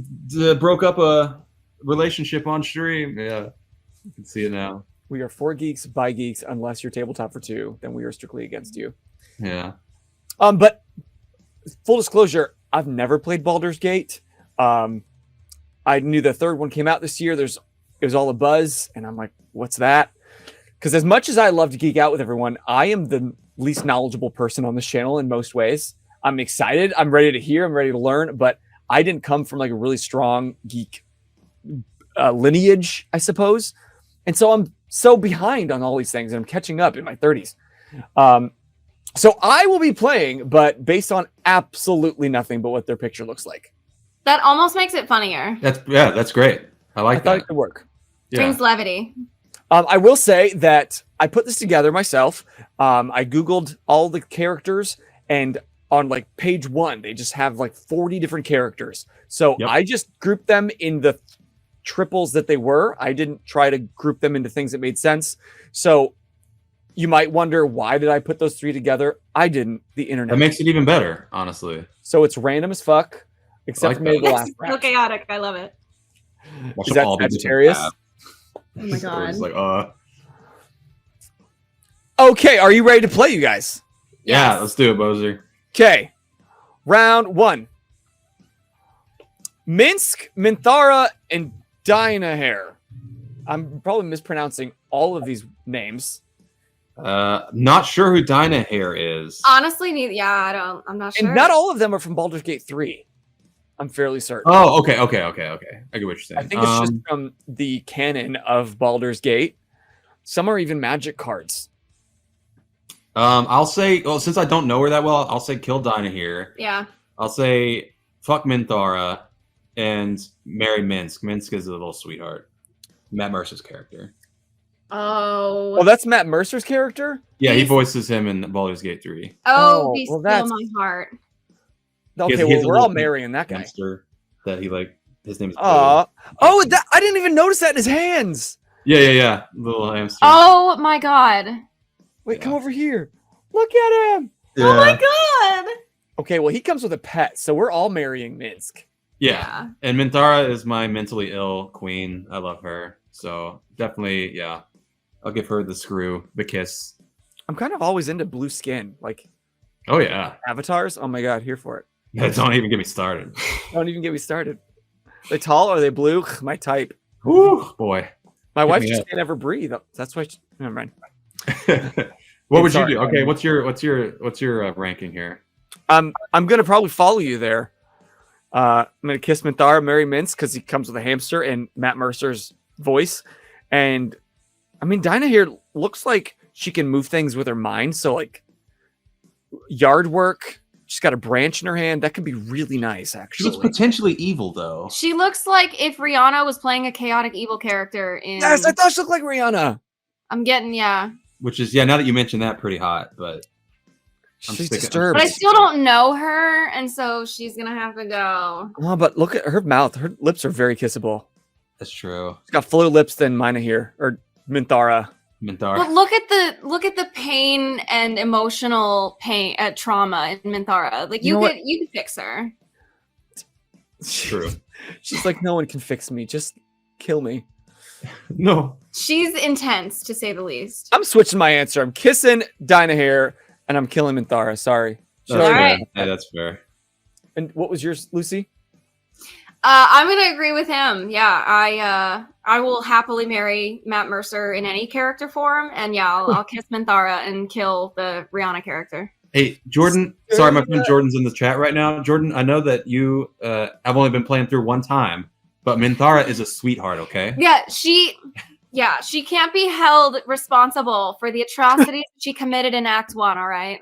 broke up a relationship on stream. Yeah. You can see it now. We are for geeks, by geeks, unless you're tabletop for two, then we are strictly against you. Yeah. But full disclosure, I've never played Baldur's Gate. I knew the third one came out this year. It was all a buzz, and I'm like, what's that? Because as much as I love to geek out with everyone, I am the least knowledgeable person on this channel in most ways. I'm excited. I'm ready to hear. I'm ready to learn. But I didn't come from like a really strong geek lineage, I suppose. And so I'm so behind on all these things, and I'm catching up in my 30s. So I will be playing, but based on absolutely nothing but what their picture looks like. That almost makes it funnier. That's great. I thought it could work. Brings levity. I will say that I put this together myself. I Googled all the characters, and on like page 1, they just have like 40 different characters. So I just grouped them in the triples that they were. I didn't try to group them into things that made sense. So you might wonder, why did I put those 3 together? I didn't. The internet. That makes it even better, honestly. So it's random as fuck, except for maybe the last round. So chaotic. I love it. Is that Sagittarius? Oh my god. It's like, Okay, are you ready to play, you guys? Yeah, let's do it, Bozer. Okay. Round 1. Minsk, Minthara, and Dynahair. I'm probably mispronouncing all of these names. Not sure who Dynahair is. Honestly, I'm not sure. And not all of them are from Baldur's Gate 3. I'm fairly certain. Oh, okay. I get what you're saying. I think it's just from the canon of Baldur's Gate. Some are even magic cards. I'll say, since I don't know her that well, I'll say kill Dynahair. Yeah. I'll say fuck Minthara and marry Minsk. Minsk is a little sweetheart. Matt Mercer's character. Oh. Well, that's Matt Mercer's character? Yeah, he voices him in Baldur's Gate 3. Oh, be still my heart. Okay, we're all marrying that guy. That he his name is. I didn't even notice that in his hands. Yeah. Little hamster. Oh my god. Wait, come over here. Look at him. Yeah. Oh my god. Okay, well, he comes with a pet, so we're all marrying Minsk. Yeah. And Minthara is my mentally ill queen. I love her. So definitely, yeah. I'll give her the kiss. I'm kind of always into blue skin, like Oh yeah. avatars. Oh my god, here for it. Yeah, don't even get me started. Don't even get me started. They tall? Are they blue? My type. Woo, boy. My wife me just up. can't ever breathe. That's why. Never mind. What would you Sorry. do? Okay, what's your ranking here? I'm gonna probably follow you there. I'm gonna kiss Minthara, marry Minsk because he comes with a hamster and Matt Mercer's voice. And I mean, Dinah here looks like she can move things with her mind. So like yard work. She's got a branch in her hand. That could be really nice, She actually. looks potentially evil though. She looks like if Rihanna was playing a chaotic evil character in. Yes, I thought she looked like Rihanna. I'm getting Which is now that you mention that, pretty hot, but She's disturbed. but I still don't know her, and so she's gonna have to go. Oh, but look at her mouth. Her lips are very kissable. that's true. She's got fuller lips than Mina here, or Minthara. Minthara. But look at the pain and emotional pain trauma in Minthara. Like You know you could fix her. True. She's like, no one can fix me. Just kill me. No. She's intense to say the least. I'm switching my answer. I'm kissing Dinah here, and I'm killing Minthara. Sorry. That's All fair. right. Yeah, that's fair. And what was yours, Lucy? I'm gonna agree with him. Yeah, I will happily marry Matt Mercer in any character form, and yeah, I'll kiss Minthara and kill the Rihanna character. Hey, Jordan. Sorry, my friend Jordan's in the chat right now. Jordan, I know that you I've only been playing through one time, but Minthara is a sweetheart, okay? Yeah, she can't be held responsible for the atrocities she committed in Act 1, all right?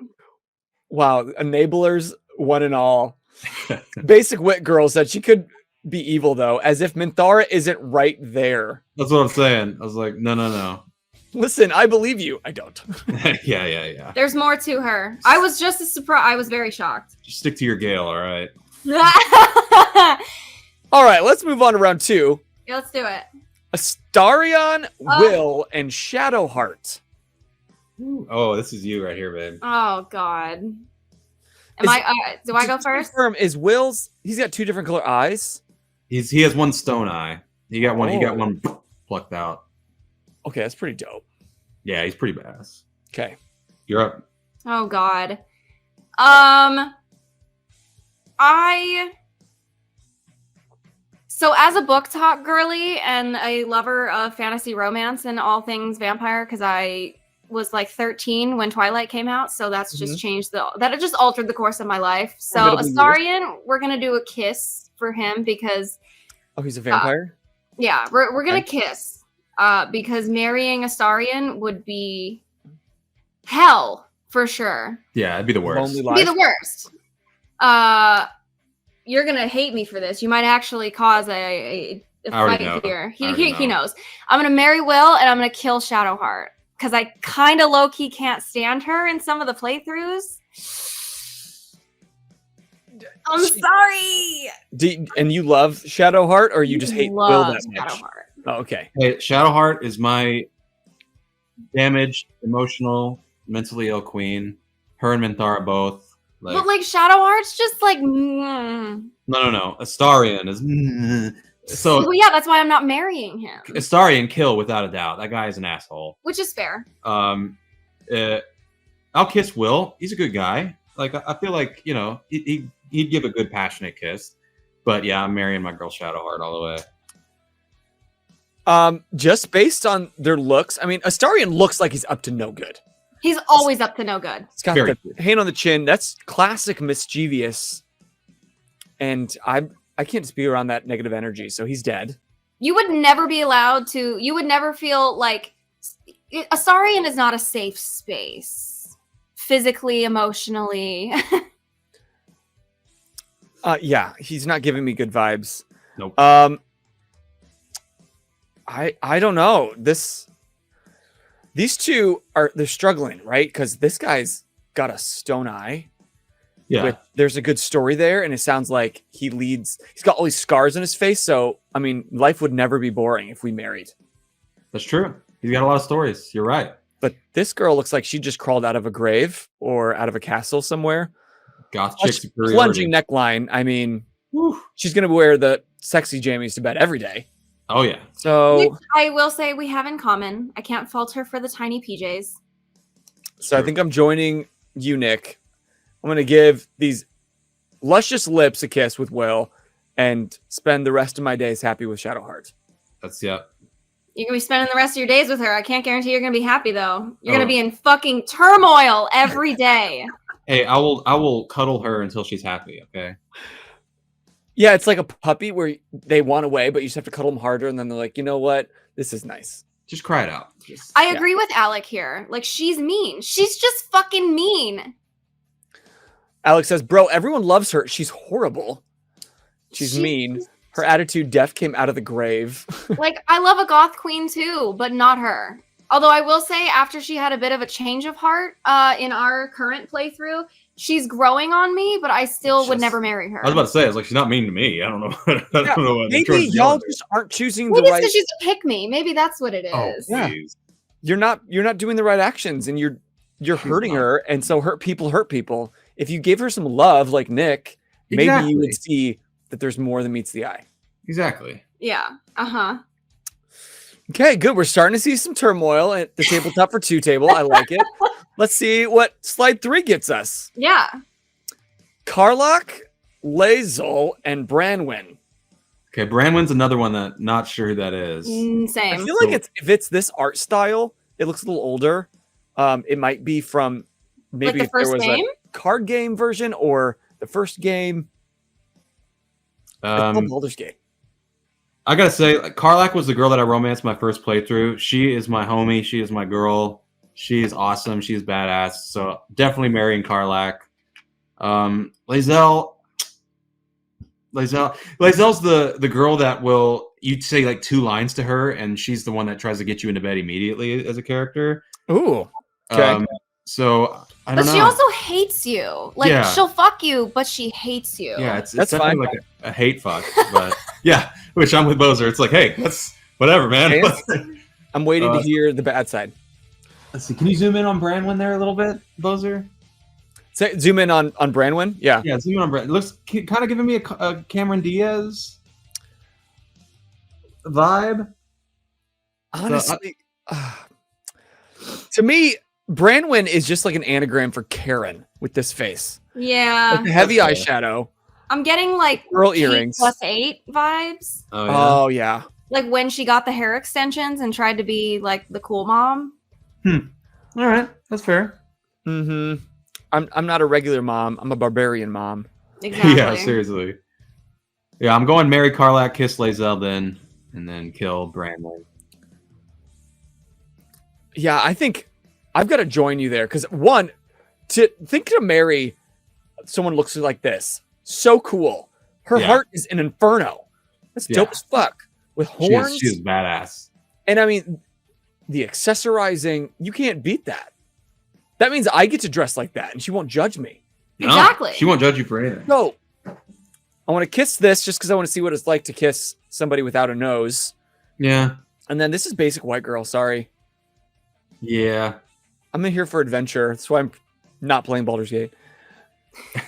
Wow, enablers, one and all. Basic Wit Girl said she could be evil, though, as if Minthara isn't right there. That's what I'm saying. I was like, no. Listen, I believe you. I don't. yeah. There's more to her. I was just as surprised. I was very shocked. Just stick to your Gale, all right? All right, let's move on to round 2. Yeah, let's do it. Astarion, Will, and Shadowheart. Oh, this is you right here, babe. Oh God. Is- Do I go To first? confirm, is Will's? He's got 2 different color eyes. He has one stone eye. He got one. He got Oh. one plucked out. Okay, that's pretty dope. Yeah, he's pretty badass. Okay. You're up. Oh God. So as a book talk girly and a lover of fantasy romance and all things vampire, because I was like 13 when Twilight came out, so that's just changed that it just altered the course of my life. So Formidable Astarion, we're gonna do a kiss for him because Oh, he's a vampire? yeah, we're gonna kiss. Because marrying Astarion would be hell for sure. Yeah, it'd be the worst. Lonely It'd be life? the worst. You're gonna hate me for this. You might actually cause a I already fight know. here. I already He know. knows. I'm gonna marry Will and I'm gonna kill Shadowheart because I kind of low key can't stand her in some of the playthroughs. I'm sorry. And you love Shadowheart, or you just hate Will Love that much? Shadowheart. Oh, okay. Hey, Shadowheart is my damaged, emotional, mentally ill queen. Her and Minthara both. But like Shadowheart's just like. No. Astarion is. So Well, yeah, that's why I'm not marrying him, Astarion kill without a doubt. That guy is an asshole. which is fair. I'll kiss Will. He's a good guy. Like I feel like he'd give a good passionate kiss. But yeah, I'm marrying my girl Shadowheart all the way. Just based on their looks, I mean, Astarion looks like he's up to no good. He's always up to no good. He's got Very the hand on the chin. That's classic mischievous. And I can't just be around that negative energy, so he's dead. You would never be allowed to. You would never feel like Astarion is not a safe space, physically, emotionally. Yeah, he's not giving me good vibes. Nope. I don't know. These two they're struggling, right? Because this guy's got a stone eye. Yeah. There's a good story there, and it sounds like he's got all these scars on his face. So, I mean, life would never be boring if we married. That's true. He's got a lot of stories. You're right. But this girl looks like she just crawled out of a grave or out of a castle somewhere. goth chick superiority. Plunging neckline. I mean, she's gonna wear the sexy jammies to bed every day. Oh yeah. So Which I will say we have in common. I can't fault her for the tiny PJs. I think I'm joining you, Nick. I'm gonna give these luscious lips a kiss with Will, and spend the rest of my days happy with Shadowheart. That's You're gonna be spending the rest of your days with her. I can't guarantee you're gonna be happy though. You're gonna be in fucking turmoil every day. Hey, I will cuddle her until she's happy. Okay. Yeah, it's like a puppy where they want away, but you just have to cuddle them harder, and then they're like, you know what? This is nice. Just cry it out. I agree with Alec here. Like, she's mean. She's just fucking mean. Alex says, bro, everyone loves her. She's horrible. She's mean. Her attitude death came out of the grave. Like, I love a goth queen too, but not her. Although I will say, after she had a bit of a change of heart in our current playthrough, she's growing on me, but I still would never marry her. I was about to say, I was like, she's not mean to me. I don't know. I don't know what maybe y'all just aren't choosing Maybe the it's right. because she's a pick me. Maybe that's what it is. Oh, Yeah. please. You're not doing the right actions, and you're hurting her, and so hurt people. If you gave her some love, like Nick, maybe you would see that there's more than meets the eye. Exactly. Yeah. Uh-huh. Okay, good. We're starting to see some turmoil at the tabletop for 2 table. I like it. Let's see what slide 3 gets us. Yeah. Karlach, Lae'zel, and Branwen. Okay, Branwen's another one that not sure who that is. Same. I feel like if it's this art style, it looks a little older. It might be from maybe Like the if there first was game? a card game version or the first game. Baldur's Gate. I gotta say, Karlach was the girl that I romanced my first playthrough. She is my homie. She is my girl. She is awesome. She is badass. So definitely marrying Karlach. Lae'zel's the girl that will you say like 2 lines to her, and she's the one that tries to get you into bed immediately as a character. Ooh. Okay. So I don't know. But she also hates you. Like, Yeah. she'll fuck you, but she hates you. Yeah, it's That's definitely fine. like a hate fuck. But yeah, which I'm with Bozer. It's like, hey, that's whatever, man. I'm waiting to hear the bad side. Let's see. Can you zoom in on Branwen there a little bit, Bozer? Zoom in on Branwen. Yeah. Yeah, zoom in on Branwen. It looks kind of giving me a Cameron Diaz vibe. Honestly, to me, Branwen is just like an anagram for Karen with this face. Yeah. Like the heavy That's eyeshadow. I'm getting like Girl Kate earrings. +8 vibes. Oh yeah. Oh yeah. Like when she got the hair extensions and tried to be like the cool mom. All right, that's fair. Mm-hmm. I'm not a regular mom. I'm a barbarian mom. Exactly. Yeah, seriously. Yeah, I'm going marry Karlach, kiss Lae'zel, and then kill Branwen. Yeah, I think I've got to join you there because one, to marry someone looks like this, so cool. Her heart is an inferno. That's dope as fuck with horns. She's badass. And I mean, the accessorizing, you can't beat that. That means I get to dress like that, and she won't judge me. No, Exactly. she won't judge you for anything. No, I want to kiss this just because I want to see what it's like to kiss somebody without a nose. Yeah. And then this is basic white girl. Sorry. Yeah. I'm in here for adventure. That's why I'm not playing Baldur's Gate.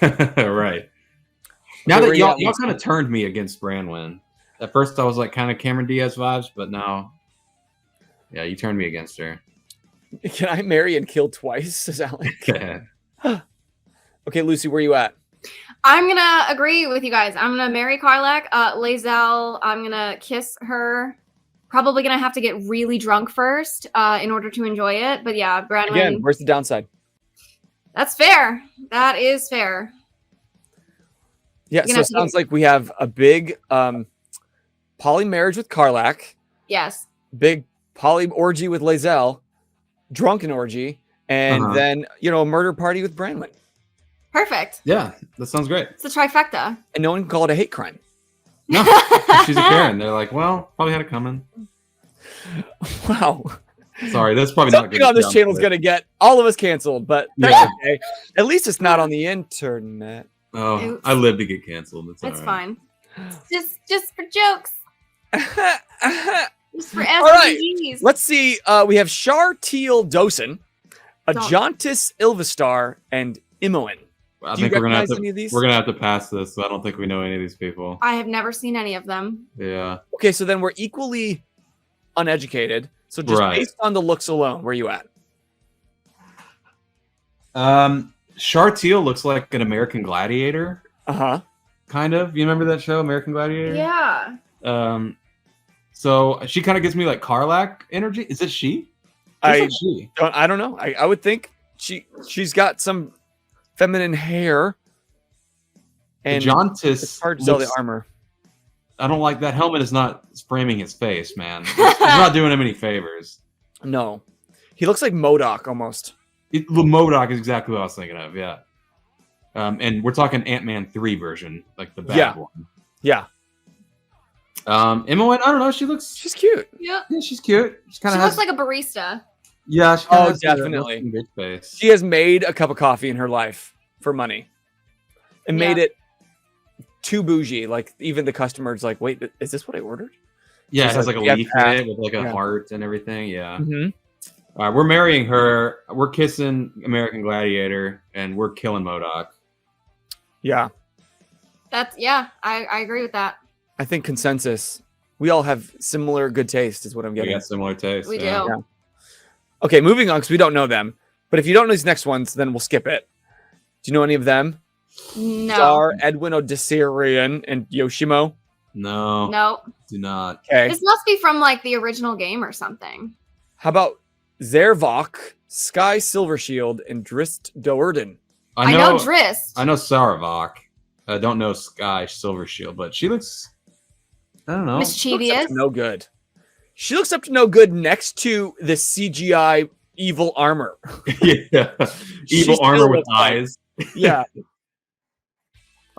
Right. Now where that you y'all at, kind of turned me against Branwen. At first I was like kind of Cameron Diaz vibes, but now, yeah, you turned me against her. Can I marry and kill twice? Says Alec. Yeah. Okay, Lucy, where you at? I'm gonna agree with you guys. I'm gonna marry Karlach. Lae'zel, I'm gonna kiss her. Probably gonna have to get really drunk first in order to enjoy it. But yeah, Branwen. Again, where's the downside? That's fair. That is fair. Yeah, so it sounds like we have a big poly marriage with Karlach, Yes. big poly orgy with Lae'zel, drunken orgy, and then, a murder party with Branwen. Perfect. Yeah, that sounds great. It's a trifecta. And no one can call it a hate crime. No, she's a Karen. They're like, well, probably had it coming. Wow. Sorry, that's probably not Something good. on this channel is going to get all of us canceled, but that's Yeah. okay. At least it's not on the internet. Oh, Oops. I live to get canceled. It's It's all right. fine. Just for jokes. Just for All right. FGBGs. Let's see. We have Shar Teal Dosen, Ajantis Ilvastar, and Imoen. I Do you think we're gonna have recognize to any of these? we're gonna have to pass this. So I don't think we know any of these people. I have never seen any of them. Yeah. Okay, so then we're equally uneducated. So just Right. based on the looks alone, where you at? Chartiel looks like an American Gladiator, Uh-huh. kind of. You remember that show, American Gladiator? Yeah. So she kind of gives me like Karlak energy. Is it she? I Like she. I don't know. I would think she's got some feminine hair. And Jontis. it's hard to tell the looks- armor. I don't like that helmet. Is not framing his face, man. It's not doing him any favors. No. He looks like MODOK almost. MODOK is exactly what I was thinking of. Yeah. And we're talking Ant-Man 3 version, like the bad one. Yeah. Emma, I don't know. She's cute. Yep. Yeah, she's cute. She kind She of looks like a barista. Yeah. She Oh, has definitely. Good face. She has made a cup of coffee in her life for money. And made it too bougie. Like even the customer's like, wait, is this what I ordered? Yeah, She's it has like a yeah, leaf in it with like a heart and everything. Yeah. Mm-hmm. We're marrying her. We're kissing American Gladiator, and we're killing MODOK. Yeah. I agree with that. I think consensus. We all have similar good taste, is what I'm We getting. got similar tastes. We do. Yeah. Okay, moving on because we don't know them. But if you don't know these next ones, then we'll skip it. Do you know any of them? No. Star, Edwin Odyssean, and Yoshimo. No. No. Do not. Okay. This must be from like the original game or something. How about Zervok, Sky Silvershield, and Drist Doerden? I know Drist. I know Saravok. I don't know Sky Silvershield, but she looks. I don't know. Mischievous. No good. She looks up to no good next to the CGI evil armor. Yeah. She Evil still armor with looks like- eyes. Yeah.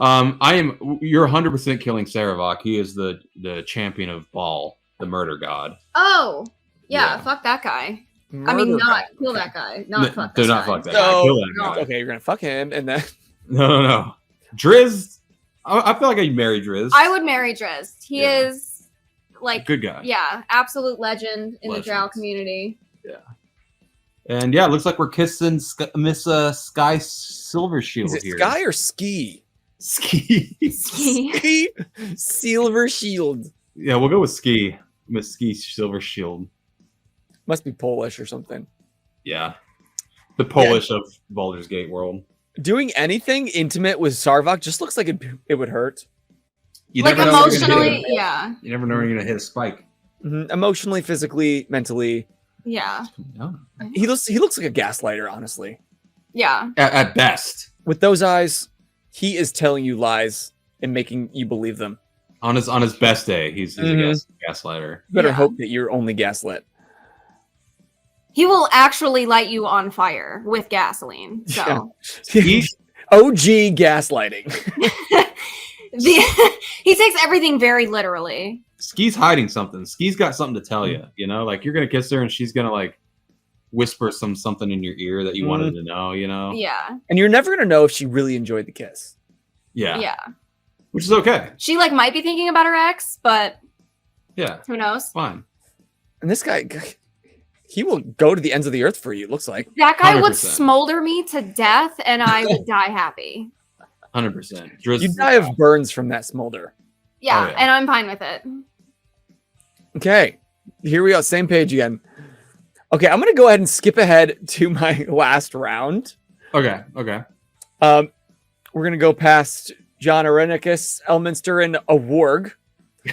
You're 100% killing Saravok. He is the champion of Baal, the murder god. Oh. Yeah, Yeah. fuck that guy. I mean, Murder not guy. kill that guy. Not fuck Do this not guy. fuck that guy. No, Kill that no. guy. Okay, you're gonna fuck him, and then No. Driz. I feel like I'd marry Driz. I would marry Drist. He Yeah. is like Good guy. yeah, absolute legend in the drow Legend. community. And yeah, it looks like we're kissing Miss Sky Silvershield is it here. Sky or Ski? Ski. Ski Silver Shield. Yeah, we'll go with Ski. Miss Ski Silvershield. Must be Polish or something. Yeah. The Polish of Baldur's Gate world. Doing anything intimate with Sarvok just looks like it would hurt. You Like never know when you're gonna emotionally, hit him. yeah. You never know when you're gonna hit a spike. Mhm. Emotionally, physically, mentally. Yeah. He looks like a gaslighter, honestly. Yeah. At best. With those eyes, he is telling you lies and making you believe them. On his best day, he's a gaslighter. You better Yeah. hope that you're only gaslit. He will actually light you on fire with gasoline. So He, OG gaslighting. he takes everything very literally. Ski's hiding something. Ski's got something to tell you. You know, like you're gonna kiss her and she's gonna like whisper something in your ear that you wanted to know. You know. Yeah. And you're never gonna know if she really enjoyed the kiss. Yeah. Yeah. Which is okay. She like might be thinking about her ex, but Yeah. who knows? Fine. And this guy, he will go to the ends of the earth for you. It looks like. That guy would 100%. smolder me to death and I would die happy. 100%. You die of burns from that smolder. Yeah, Oh, yeah. and I'm fine with it. Okay, here we go. Same page again. Okay, I'm gonna go ahead and skip ahead to my last round. Okay. We're gonna go past John Arenicus, Elminster, and a warg. We're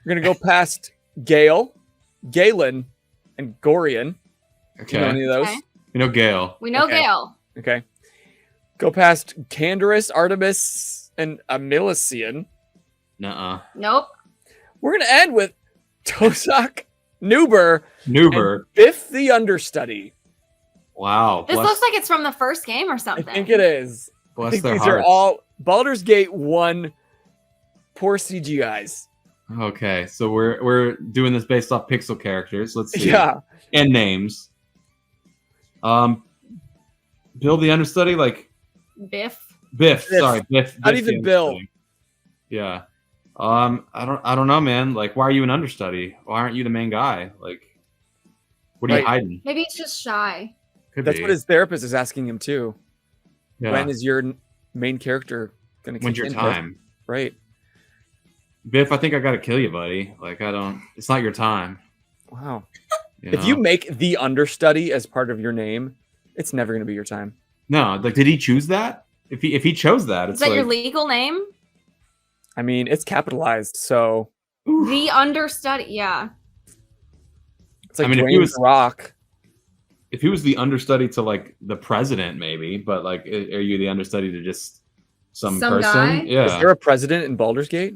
gonna go past Gale, Galen, and Gorian. Do you know Okay. any of those? Okay. You know Gale. We know Okay. Gale. Okay. Go past Canderous, Artemis, and Amilician. Nuh-uh. Nope. We're gonna end with Tosak, Nuber, Nuber. Biff the Understudy. Wow. This Bless, looks like it's from the first game or I something. think it is. I bless think their these hearts. are all Baldur's Gate 1 poor CGIs. Okay, so we're doing this based off pixel characters. Let's see. Yeah. And names. Bill the Understudy, like Biff. Biff. Biff. Sorry, Biff. Not Biff even the Bill. Understudy. Yeah. I don't know, man. Like, why are you an understudy? Why aren't you the main guy? Like, what are you Right. hiding? Maybe it's just shy. Could That's be. what his therapist is asking him too. Yeah. When is your main character gonna When's kick your in, time? right? Biff, I think I gotta kill you, buddy. Like I don't. It's not your time. Wow. You If you know? make the understudy as part of your name, it's never gonna be your time. No, like did he choose that? If he chose that, Is it's that like your legal name? I mean, it's capitalized, so The understudy. Yeah. it's like I mean, if he Dwayne was- The Rock. if he was the understudy to like the president, maybe. But like, are you the understudy to just some person? guy? Is Yeah, there a president in Baldur's Gate?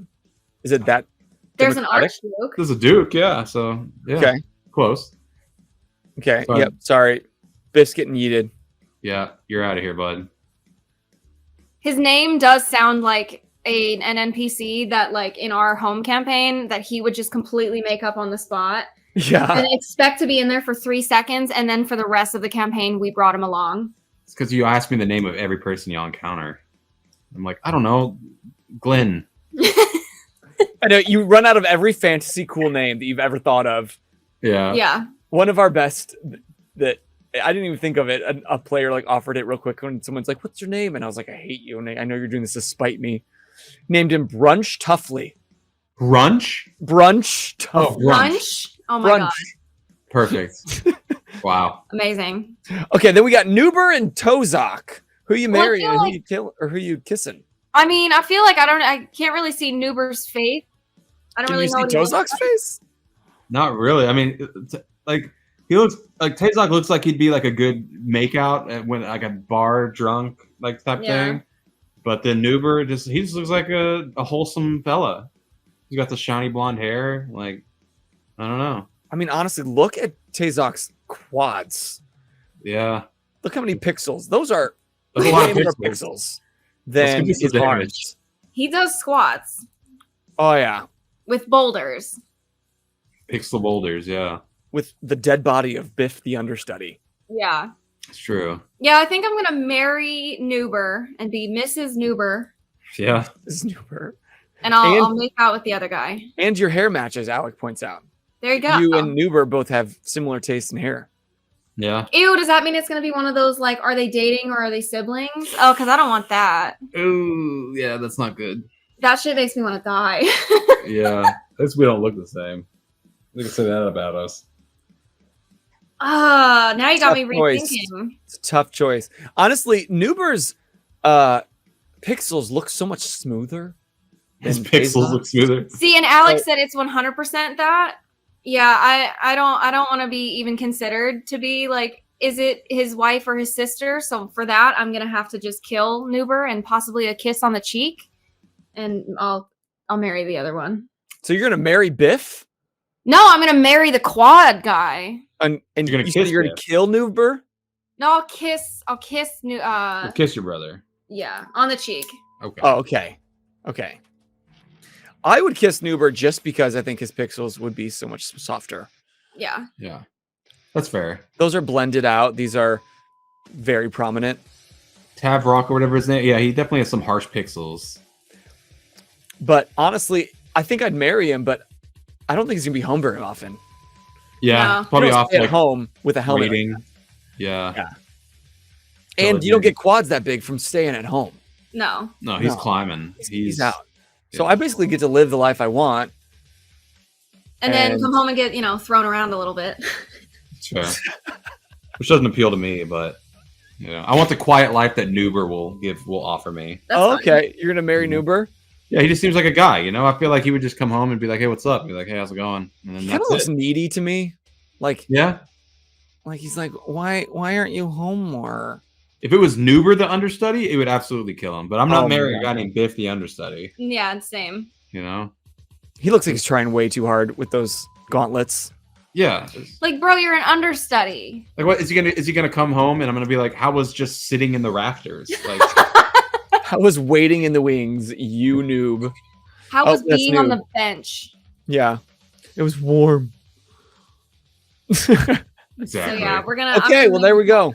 Is it that? There's an democratic? archduke. there's a duke. Yeah, so yeah, Okay. close. Okay. Sorry. Yep. Sorry. Biff's getting yeeted. Yeah, you're out of here, bud. His name does sound like an NPC that, like, in our home campaign, that he would just completely make up on the spot Yeah. and expect to be in there for 3 seconds, and then for the rest of the campaign, we brought him along. It's because you asked me the name of every person you'll encounter. I'm like, I don't know, Glenn. I know you run out of every fantasy cool name that you've ever thought of. Yeah, Yeah. One of our best that I didn't even think of it. A player like offered it real quick when someone's like, "What's your name?" And I was like, "I hate you, and I know you're doing this to spite me." Named him Brunch Tuffley. Brunch. Brunch Tuffley. Brunch? Oh my god. Perfect. Wow. Amazing. Okay, then we got Nuber and Tozak. Who you Well, I marrying feel and who like- you kill or who you kissing? I mean, I feel like I can't really see Nuber's face. I don't Can really you know see what he looks Tozak's like. Oh, face? Not really. I mean, like he looks like Tazok looks like he'd be like a good makeout at when like a bar drunk like type Yeah. thing. But then Nuber he just looks like a wholesome fella. He's got the shiny blonde hair. Like I don't know. I mean, honestly, look at Tazok's quads. Yeah, Look how many pixels. Those are that's a lot of way more pixels. pixels Let's than give you his some damage. arms. He does squats Oh yeah, with boulders. Pixel boulders. Yeah, with the dead body of Biff the understudy. Yeah. it's true. Yeah, I think I'm gonna marry Nuber and be Mrs. Nuber, Yeah, This is Nuber. and I'll And- make out with the other guy. And your hair matches, Alec points out. There you go. You and Nuber both have similar taste in hair. yeah. Ew, does that mean it's gonna be one of those, like, are they dating or are they siblings? Oh, because I don't want that. Ooh, yeah. That's not good. That shit makes me want to die. Yeah, at least we don't look the same. We can say that about us. Now you got me Tough choice. rethinking. It's a tough choice. Honestly, Nuber's pixels look so much smoother. His than pixels Tazok's. look smoother. See, and Alex Oh. said it's 100% that. Yeah, I don't want to be even considered to be like, is it his wife or his sister? So for that, I'm gonna have to just kill Nuber and possibly a kiss on the cheek, and I'll marry the other one. So you're gonna marry Biff, No, I'm gonna marry the quad guy. and You're gonna you said kiss you're gonna Biff. kill Nuber. No, I'll kiss Or kiss your brother. yeah, on the cheek. Okay. Oh, okay, okay. I would kiss Nuber just because I think his pixels would be so much softer. Yeah. Yeah, that's fair. Those are blended out. These are very prominent. Tab Rock or whatever his name. Yeah, he definitely has some harsh pixels. But honestly, I think I'd marry him, but I don't think he's gonna be home very often. Yeah, No. probably You don't off stay like at home with a helmet, rating. Yeah. Yeah. and you don't get quads that big from staying at home. No. No, he's No. climbing. He's out. So yeah. I basically get to live the life I want. And then And- come home and get, thrown around a little bit. Sure. Which doesn't appeal to me, but I want the quiet life that Nuber will offer me. That's Oh, fine. okay, you're gonna marry Mhm. Nuber. Yeah, he just seems like a guy. I feel like he would just come home and be like, "Hey, what's up?" Be like, "Hey, how's it going?" And then He kind of that's looks it. needy to me. Like Yeah. he's like, why aren't you home more? If it was Nuber the understudy, it would absolutely kill him. But I'm not Oh, marrying man. a guy named Biff the understudy. Yeah, same. He looks like he's trying way too hard with those gauntlets. Yeah. Like, bro, you're an understudy. Like, what is he gonna come home and I'm gonna be like, "How was just sitting in the rafters?" Like, I was waiting in the wings, you noob. How Oh, was that's being on new. the bench? Yeah, it was warm. exactly. So yeah, we're gonna. Okay, well there we go.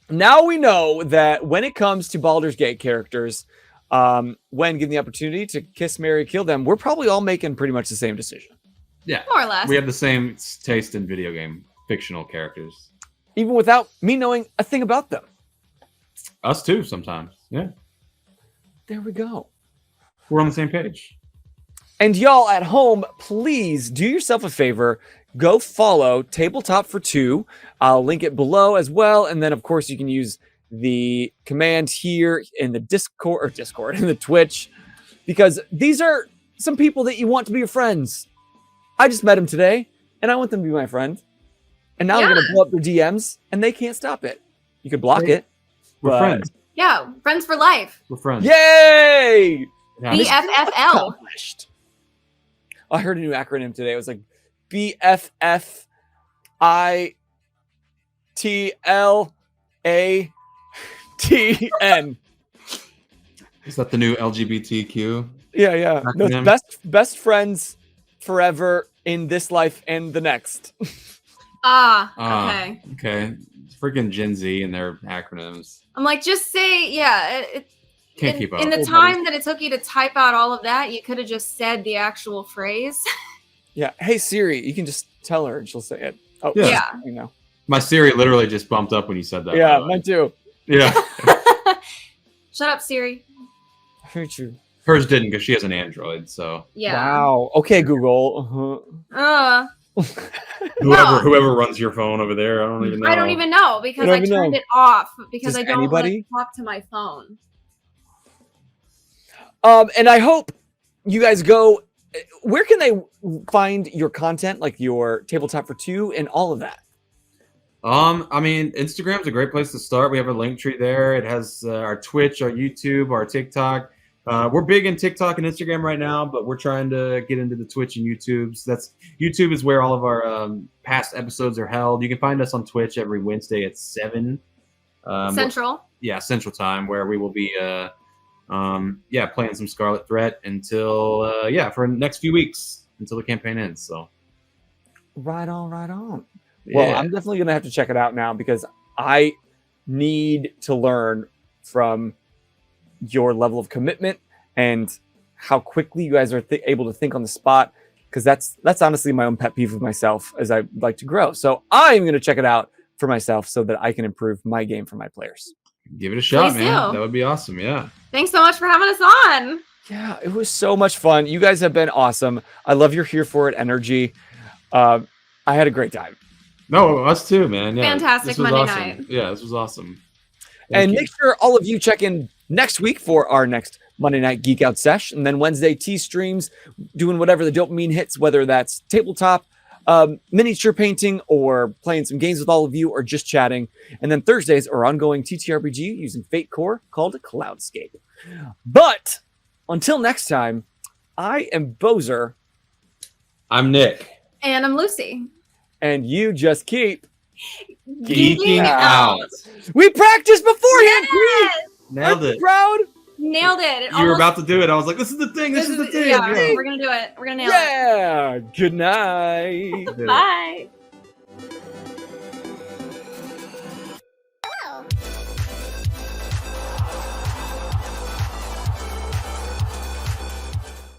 Now we know that when it comes to Baldur's Gate characters, when given the opportunity to kiss, marry, kill them, we're probably all making pretty much the same decision, Yeah. more or less. We have the same taste in video game fictional characters. even without me knowing a thing about them. Us too, sometimes. Yeah. There we go. We're on the same page. And y'all at home, please do yourself a favor. Go follow Tabletop for Two. I'll link it below as well. And then, of course, you can use the command here in the Discord, in the Twitch, because these are some people that you want to be your friends. I just met them today, and I want them to be my friend. And now I'm going to blow up their DMs, and they can't stop it. You could block it. We're friends. Yeah, friends for life. We're friends. Yay! Yeah. BFFL. Accomplished. I heard a new acronym today. It was like BFFITLATN. Is that the new LGBTQ? Yeah. No, Acronym? best friends forever in this life and the next. Okay. Okay. Freaking Gen Z and their acronyms. I'm like, just say, Can't keep up. In the time that it took you to type out all of that, you could have just said the actual phrase. Yeah. Hey Siri, you can just tell her and she'll say it. Oh Yeah. You know. My Siri literally just bumped up when you said that. Yeah, by the way. mine too. Yeah. Shut up, Siri. Very true. Hers didn't because she has an Android. So Yeah. Wow. Okay, Google. whoever runs your phone over there, I don't even know. I don't even know because I turned it off because I don't want to talk to my phone. And I hope you guys go. Where can they find your content, like your Tabletop for Two and all of that? I mean, Instagram's a great place to start. We have a link tree there. It has our Twitch, our YouTube, our TikTok. We're big in TikTok and Instagram right now, but we're trying to get into the Twitch and YouTube. So YouTube is where all of our past episodes are held. You can find us on Twitch every Wednesday at 7 Central. Central Time, where we will be playing some Scarlet Threat until for the next few weeks until the campaign ends. So right on. Yeah. Well, I'm definitely gonna have to check it out now because I need to learn from your level of commitment and how quickly you guys are able to think on the spot, because that's honestly my own pet peeve of myself as I like to grow. So I'm going to check it out for myself so that I can improve my game for my players. Give it a shot, Please man. do. That would be awesome. Yeah. Thanks so much for having us on. Yeah, it was so much fun. You guys have been awesome. I love your here for it energy. I had a great time. No, us too, man. Yeah, Fantastic this was Monday awesome. night. Yeah, this was awesome. And make sure all of you check in next week for our next Monday Night Geek Out Sesh. And then Wednesday, T streams, doing whatever the dopamine hits, whether that's tabletop, miniature painting, or playing some games with all of you, or just chatting. And then Thursdays are ongoing TTRPG using Fate Core called Cloudscape. But until next time, I am Bozer. I'm Nick. And I'm Lucy. And you just keep Geeking out. We practiced beforehand. Yes! Nailed it. Proud. Nailed it. You were about to do it. I was like, this is the thing. This is the thing. Yeah, we're going to do it. We're going to nail it. Yeah. Good night. Bye.